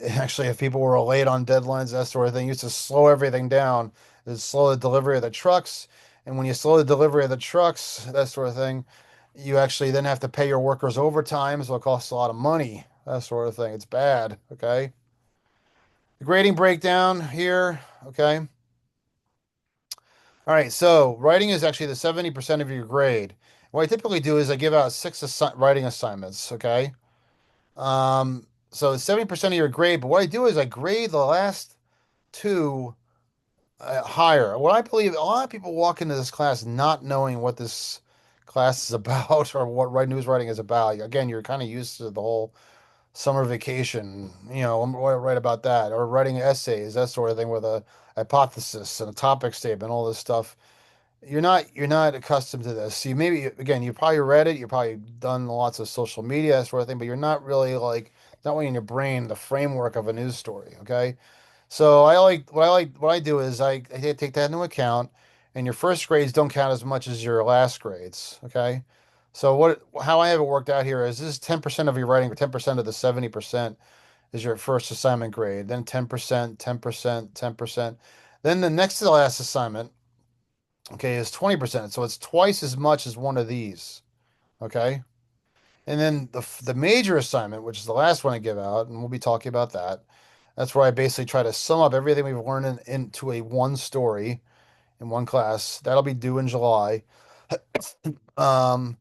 actually if people were late on deadlines, that sort of thing, it used to slow everything down. It slow the delivery of the trucks, and when you slow the delivery of the trucks, that sort of thing, you actually then have to pay your workers overtime, so it costs a lot of money. That sort of thing. It's bad. Okay. The grading breakdown here. Okay. All right, so writing is actually the 70% of your grade. What I typically do is I give out six writing assignments, okay? So it's 70% of your grade, but what I do is I grade the last two higher. What I believe, a lot of people walk into this class not knowing what this class is about or what news writing is about. Again, you're kind of used to the whole summer vacation, write about that, or writing essays, that sort of thing with a hypothesis and a topic statement, all this stuff. You're not accustomed to this. You maybe again you probably read it, you've probably done lots of social media sort of thing, but you're not really like not really in your brain the framework of a news story. Okay, so what I do is I take that into account, and your first grades don't count as much as your last grades. Okay, so how I have it worked out here is this is 10% of your writing, or 10% of the 70% is your first assignment grade, then 10%, 10%, 10%. Then the next to the last assignment, okay, is 20%. So it's twice as much as one of these. Okay. And then the major assignment, which is the last one I give out, and we'll be talking about that. That's where I basically try to sum up everything we've learned into a one story in one class. That'll be due in July. Um,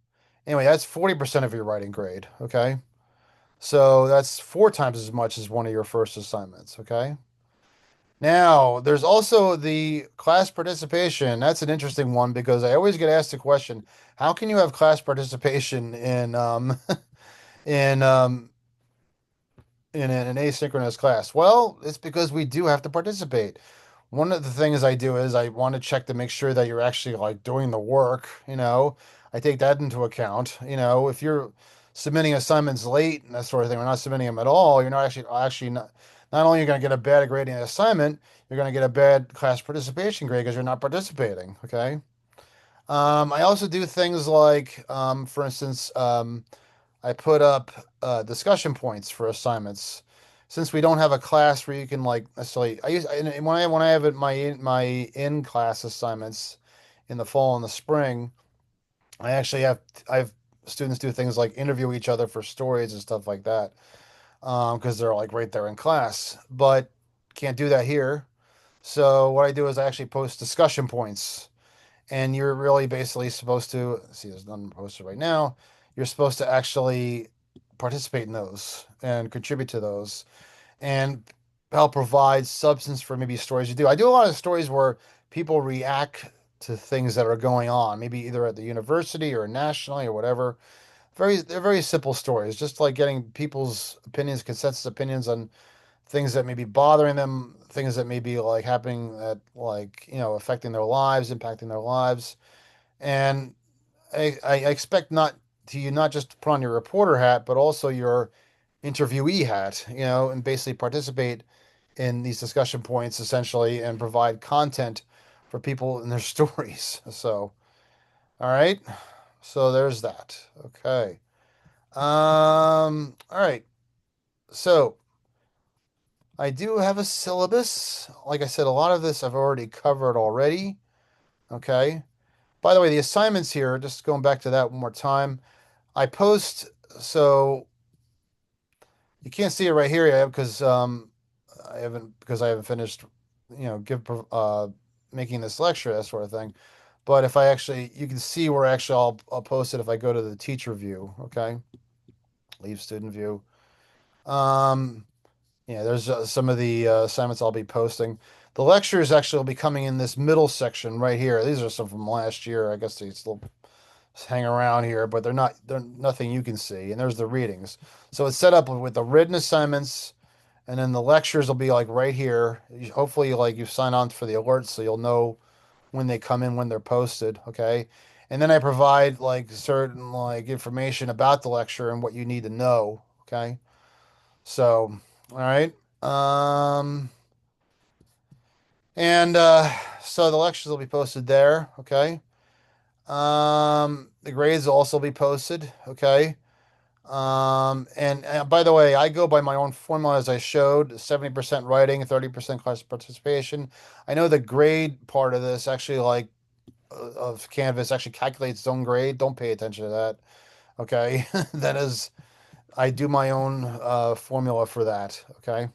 anyway, that's 40% of your writing grade. Okay. So that's four times as much as one of your first assignments. Okay. Now, there's also the class participation. That's an interesting one because I always get asked the question, how can you have class participation in an asynchronous class? Well, it's because we do have to participate. One of the things I do is I want to check to make sure that you're actually like doing the work. I take that into account. If you're submitting assignments late and that sort of thing, we're not submitting them at all, you're not actually not only are you going to get a bad grade in the assignment, you're going to get a bad class participation grade because you're not participating. Okay. I also do things like, for instance, I put up discussion points for assignments. Since we don't have a class where you can like necessarily, I use and when I have it my in class assignments in the fall and the spring, I have students do things like interview each other for stories and stuff like that, because they're like right there in class, but can't do that here. So what I do is I actually post discussion points, and you're really basically supposed to see. There's none posted right now. You're supposed to actually participate in those and contribute to those and help provide substance for maybe stories you do. I do a lot of stories where people react to things that are going on, maybe either at the university or nationally or whatever. They're very simple stories, just like getting people's opinions, consensus opinions on things that may be bothering them, things that may be like happening that like, affecting their lives, impacting their lives. And I expect not just put on your reporter hat, but also your interviewee hat, and basically participate in these discussion points essentially and provide content for people in their stories. So, All right. So there's that. Okay. All right. So I do have a syllabus. Like I said, a lot of this I've already covered already. Okay. By the way, the assignments here, just going back to that one more time, I post, so you can't see it right here yet because I haven't finished, give making this lecture, that sort of thing. But if I actually, you can see where actually I'll post it if I go to the teacher view. Okay. Leave student view. Um, Yeah, there's some of the assignments I'll be posting. The lectures actually will be coming in this middle section right here. These are some from last year. I guess they still hang around here, but they're nothing you can see. And there's the readings. So it's set up with the written assignments, and then the lectures will be like right here. Hopefully, like you sign on for the alerts so you'll know when they come in, when they're posted. Okay. And then I provide like certain like information about the lecture and what you need to know. Okay. So, all right. Um, and so the lectures will be posted there. Okay. The grades will also be posted. Okay. And by the way, I go by my own formula as I showed, 70% writing, 30% class participation. I know the grade part of this actually of Canvas actually calculates its own grade. Don't pay attention to that. Okay. That is, I do my own formula for that. Okay.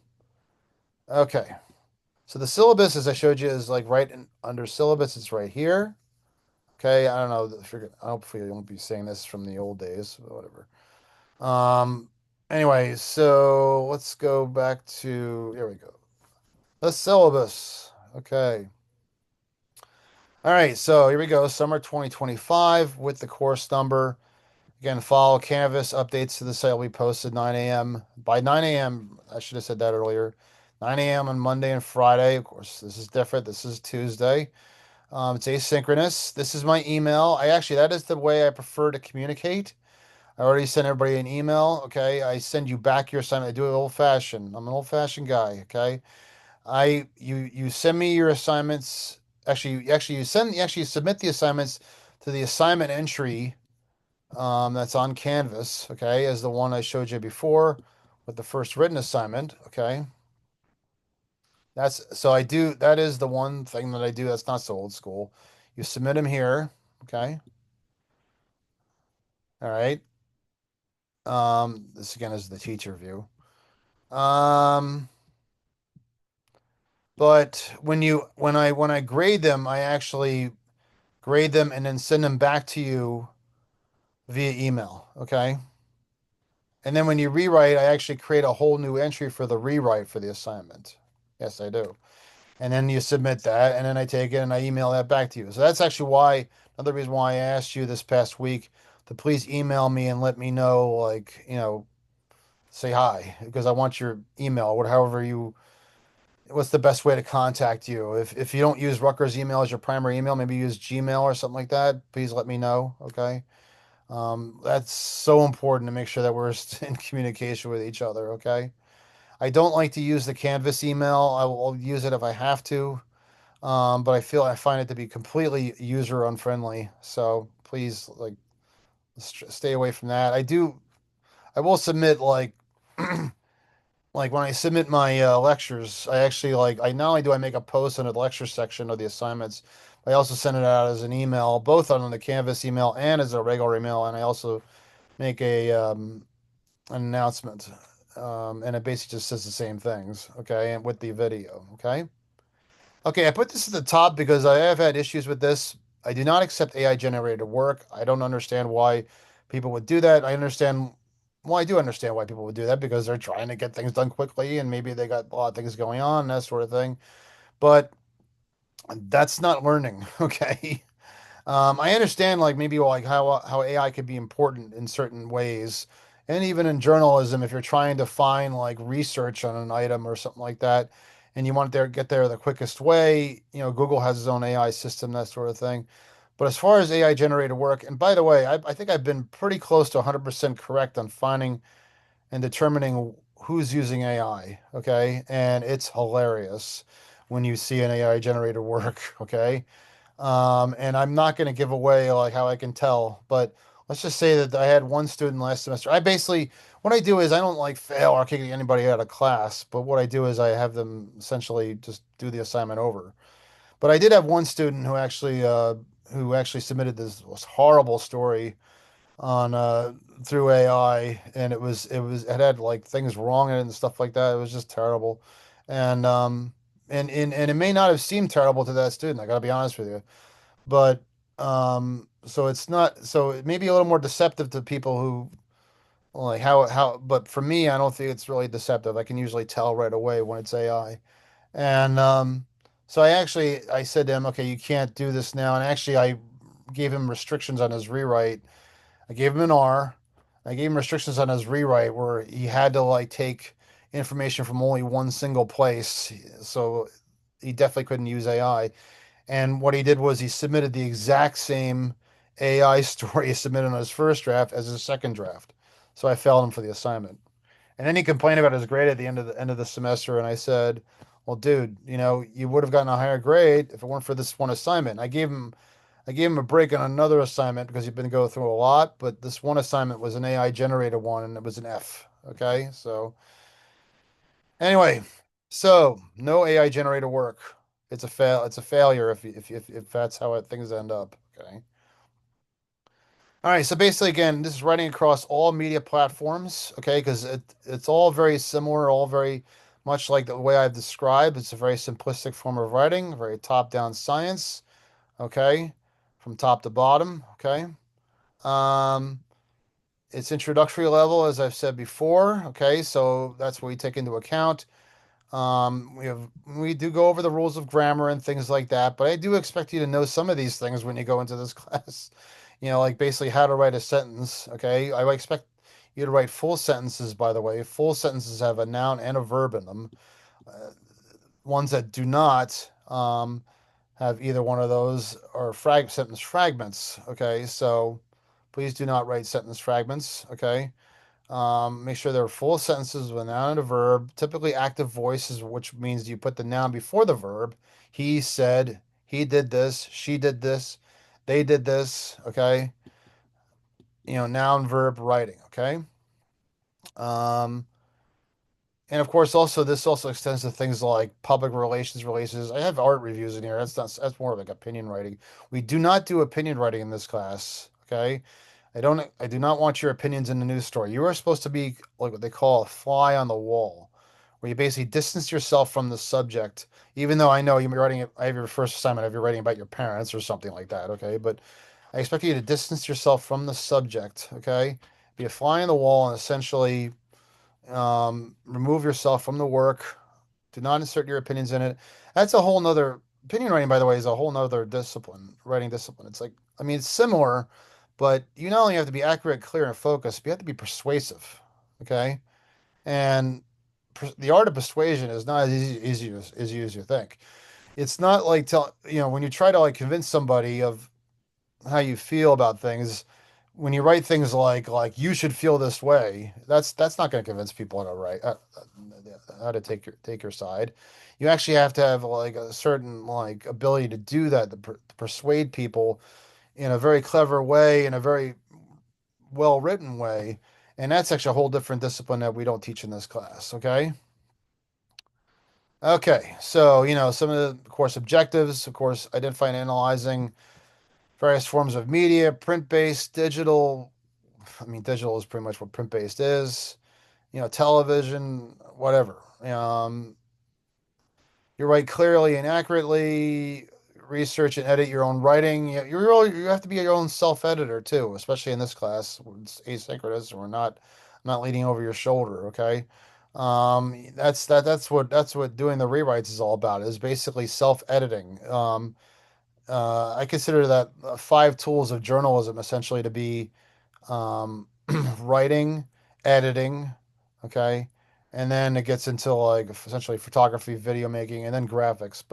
Okay. So the syllabus, as I showed you, is like under syllabus. It's right here. Okay. I don't know. Hopefully, you won't be saying this from the old days, but whatever. Um. Anyway, so let's go back to here we go. The syllabus. Okay. All right. So here we go. Summer 2025 with the course number. Again, follow Canvas updates to the site will be posted 9 a.m. By 9 a.m. I should have said that earlier. 9 a.m. on Monday and Friday. Of course, this is different. This is Tuesday. It's asynchronous. This is my email. That is the way I prefer to communicate. I already sent everybody an email. Okay. I send you back your assignment. I do it old fashioned. I'm an old fashioned guy. Okay. You send me your assignments. You submit the assignments to the assignment entry that's on Canvas. Okay. As the one I showed you before with the first written assignment. Okay. That is the one thing that I do that's not so old school. You submit them here. Okay. All right. This again is the teacher view. Um, but when I grade them, I actually grade them and then send them back to you via email. Okay. And then when you rewrite, I actually create a whole new entry for the rewrite for the assignment. Yes, I do. And then you submit that, and then I take it and I email that back to you. So that's actually another reason why I asked you this past week to please email me and let me know, like, say hi, because I want your email, or what's the best way to contact you? If you don't use Rutgers email as your primary email, maybe use Gmail or something like that. Please let me know. Okay. That's so important to make sure that we're in communication with each other. Okay. I don't like to use the Canvas email. I'll use it if I have to. But I find it to be completely user unfriendly. So please, like, stay away from that. I will submit like when I submit my lectures, I not only do I make a post in the lecture section of the assignments, I also send it out as an email, both on the Canvas email and as a regular email, and I also make an announcement, and it basically just says the same things, okay, and with the video, okay. Okay, I put this at the top because I have had issues with this. I do not accept AI generated work. I don't understand why people would do that. Well, I do understand why people would do that because they're trying to get things done quickly and maybe they got a lot of things going on, that sort of thing. But that's not learning, okay? I understand like maybe like how AI could be important in certain ways, and even in journalism, if you're trying to find like research on an item or something like that, and you want to get there the quickest way, Google has its own AI system, that sort of thing. But as far as AI generated work, and by the way, I think I've been pretty close to 100% correct on finding and determining who's using AI, okay? And it's hilarious when you see an AI generated work, okay? And I'm not going to give away like how I can tell, but let's just say that I had one student last semester. I basically, what I do is I don't like fail or kick anybody out of class, but what I do is I have them essentially just do the assignment over. But I did have one student who actually submitted this horrible story on through AI, and it had like things wrong in it and stuff like that. It was just terrible, and and it may not have seemed terrible to that student. I gotta be honest with you, but so it's not, so it may be a little more deceptive to people who like how. But for me, I don't think it's really deceptive. I can usually tell right away when it's AI, and so I said to him, okay, you can't do this now, and actually I gave him restrictions on his rewrite. I gave him an R. I gave him restrictions on his rewrite where he had to like take information from only one single place. So he definitely couldn't use AI. And what he did was he submitted the exact same AI story he submitted on his first draft as his second draft. So I failed him for the assignment. And then he complained about his grade at the end of the semester. And I said, well, dude, you would have gotten a higher grade if it weren't for this one assignment. I gave him a break on another assignment because he'd been going through a lot, but this one assignment was an AI generated one and it was an F. Okay. So anyway, so no AI generated work. It's a failure if that's how things end up. Okay. All right. So basically, again, this is writing across all media platforms. Okay. Because it's all very similar, all very much like the way I've described. It's a very simplistic form of writing, very top-down science. Okay. From top to bottom. Okay. Um, it's introductory level, as I've said before. Okay, so that's what we take into account. We do go over the rules of grammar and things like that, but I do expect you to know some of these things when you go into this class. Like basically how to write a sentence. Okay, I expect you to write full sentences. By the way, full sentences have a noun and a verb in them. Ones that do not have either one of those are sentence fragments. Okay, so please do not write sentence fragments. Okay. Make sure they're full sentences with a noun and a verb, typically active voices, which means you put the noun before the verb. He said, he did this, she did this, they did this. Okay. Noun, verb, writing. Okay. Um, and of course, also this also extends to things like public relations releases. I have art reviews in here. That's more like opinion writing. We do not do opinion writing in this class. Okay. I do not want your opinions in the news story. You are supposed to be like what they call a fly on the wall, where you basically distance yourself from the subject, even though I know you're writing it, I have your first assignment, if you're writing about your parents or something like that, okay? But I expect you to distance yourself from the subject, okay? Be a fly on the wall and essentially remove yourself from the work. Do not insert your opinions in it. That's a whole nother opinion writing, by the way, is a whole nother discipline, writing discipline. It's like, I mean, it's similar, but you not only have to be accurate, clear, and focused, but you have to be persuasive. Okay. And the art of persuasion is not as easy as you think. It's not like when you try to like convince somebody of how you feel about things, when you write things like you should feel this way, that's not going to convince people how to take your side. You actually have to have like a certain like ability to do that, to persuade people in a very clever way, in a very well written way, and that's actually a whole different discipline that we don't teach in this class. Okay. Okay, so some of the course objectives, of course, identify and analyzing various forms of media, print-based, digital. I mean, digital is pretty much what print-based is. Television, whatever. You write clearly and accurately. Research and edit your own writing. You have to be your own self-editor too, especially in this class. It's asynchronous, and we're not leaning over your shoulder. Okay. That's what doing the rewrites is all about. Is basically self-editing. I consider that five tools of journalism essentially to be writing, editing, okay, and then it gets into like essentially photography, video making, and then graphics.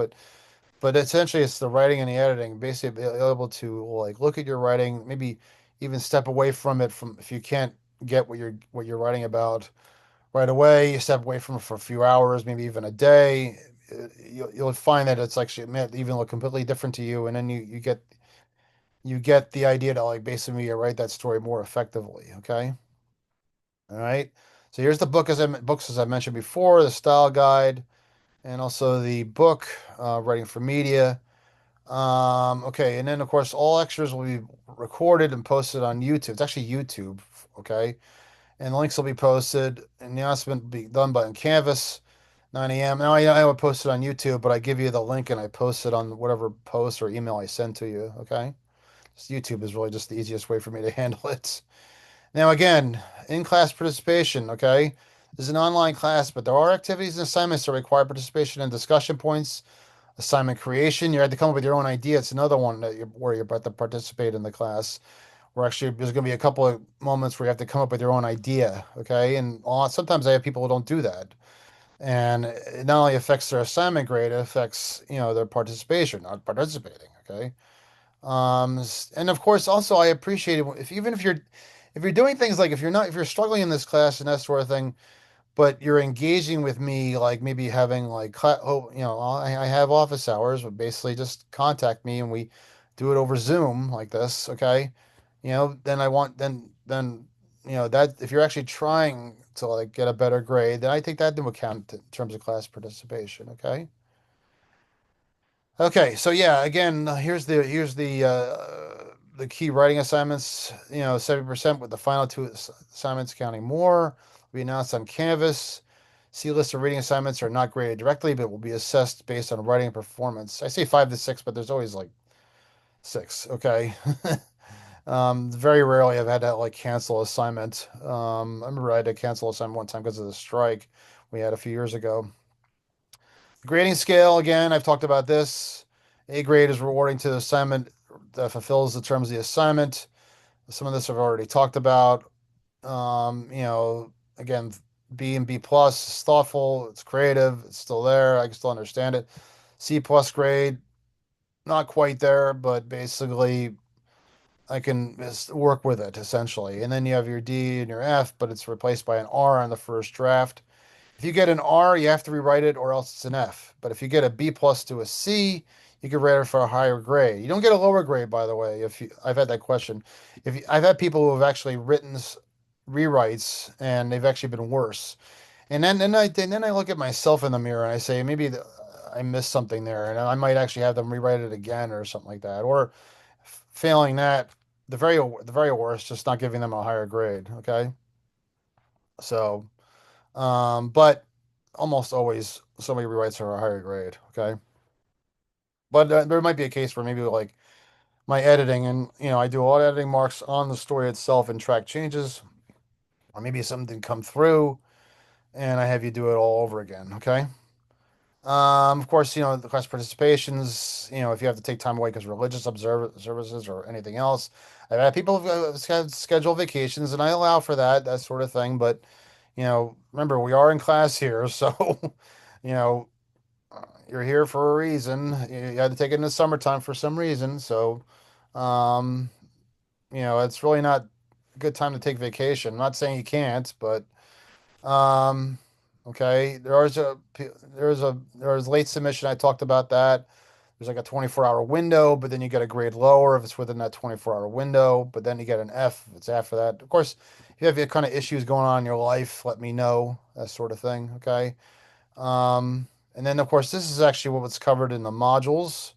But essentially, it's the writing and the editing. Basically, be able to like look at your writing, maybe even step away from it from if you can't get what you're writing about right away. You step away from it for a few hours, maybe even a day. you'll find that it's actually meant even look completely different to you, and then you get the idea to like basically write that story more effectively. Okay. All right. So here's the books as I mentioned before, the style guide, and also the book, Writing for Media. Okay, and then of course all extras will be recorded and posted on YouTube. It's actually YouTube, okay? And the links will be posted, and the announcement will be done by on Canvas, 9 a.m. Now I would post it on YouTube, but I give you the link and I post it on whatever post or email I send to you, okay? Just YouTube is really just the easiest way for me to handle it. Now again, in-class participation, okay? This is an online class, but there are activities and assignments that require participation and discussion points. Assignment creation, you had to come up with your own idea. It's another one where you're about to participate in the class. Where actually there's going to be a couple of moments where you have to come up with your own idea, okay? And sometimes I have people who don't do that, and it not only affects their assignment grade, it affects their participation, not participating, okay? And of course, also I appreciate it if even if you're doing things like if you're struggling in this class and that sort of thing, but you're engaging with me, like maybe having like, I have office hours, but basically just contact me and we do it over Zoom like this, okay? Then I want, then, that if you're actually trying to like get a better grade, then I take that into account in terms of class participation, okay? Okay, so yeah, again, here's the key writing assignments. 70% with the final two assignments counting more will be announced on Canvas. See list of reading assignments are not graded directly, but will be assessed based on writing performance. I say 5 to 6, but there's always like six. Okay. Very rarely I've had to like cancel assignment. I remember I had to cancel assignment one time because of the strike we had a few years ago. Grading scale, again, I've talked about this. A grade is rewarding to the assignment that fulfills the terms of the assignment. Some of this I've already talked about. Again, B and B plus is thoughtful, it's creative, it's still there. I can still understand it. C plus grade, not quite there, but basically I can just work with it essentially. And then you have your D and your F, but it's replaced by an R on the first draft. If you get an R, you have to rewrite it or else it's an F. But if you get a B plus to a C, you can write it for a higher grade. You don't get a lower grade, by the way. I've had that question. I've had people who have actually written rewrites and they've actually been worse. And then I look at myself in the mirror and I say maybe I missed something there, and I might actually have them rewrite it again or something like that. Or failing that, the very worst, just not giving them a higher grade. Okay, so. But almost always somebody rewrites for a higher grade. Okay. But there might be a case where maybe like my editing and, I do a lot of editing marks on the story itself and track changes, or maybe something didn't come through and I have you do it all over again. Okay. Of course, the class participations, if you have to take time away because religious services or anything else. I've had people who've schedule vacations and I allow for that sort of thing. But, remember, we are in class here. So, you know, you're here for a reason. You had to take it in the summertime for some reason. So, um, it's really not a good time to take vacation. I'm not saying you can't, but um, okay. There's late submission. I talked about that. There's like a 24-hour window, but then you get a grade lower if it's within that 24-hour window, but then you get an F if it's after that. Of course, if you have any kind of issues going on in your life, let me know, that sort of thing. Okay. Um, and then of course, this is actually what's covered in the modules,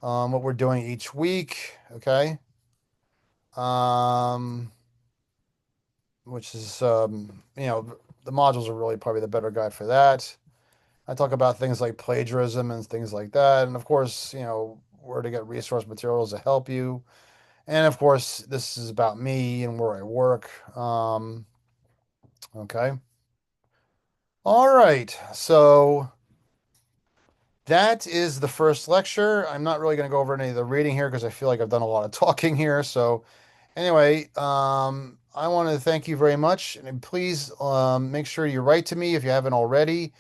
what we're doing each week. Okay. Um, which is, the modules are really probably the better guide for that. I talk about things like plagiarism and things like that. And of course, where to get resource materials to help you. And of course, this is about me and where I work. Okay. All right. So that is the first lecture. I'm not really going to go over any of the reading here because I feel like I've done a lot of talking here. So anyway, I want to thank you very much. And please make sure you write to me if you haven't already,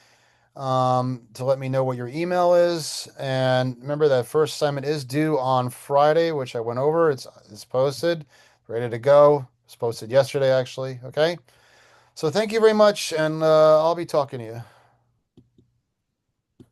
to let me know what your email is. And remember that first assignment is due on Friday, which I went over. It's posted, ready to go. It's posted yesterday, actually. Okay. So thank you very much, and I'll be talking to you.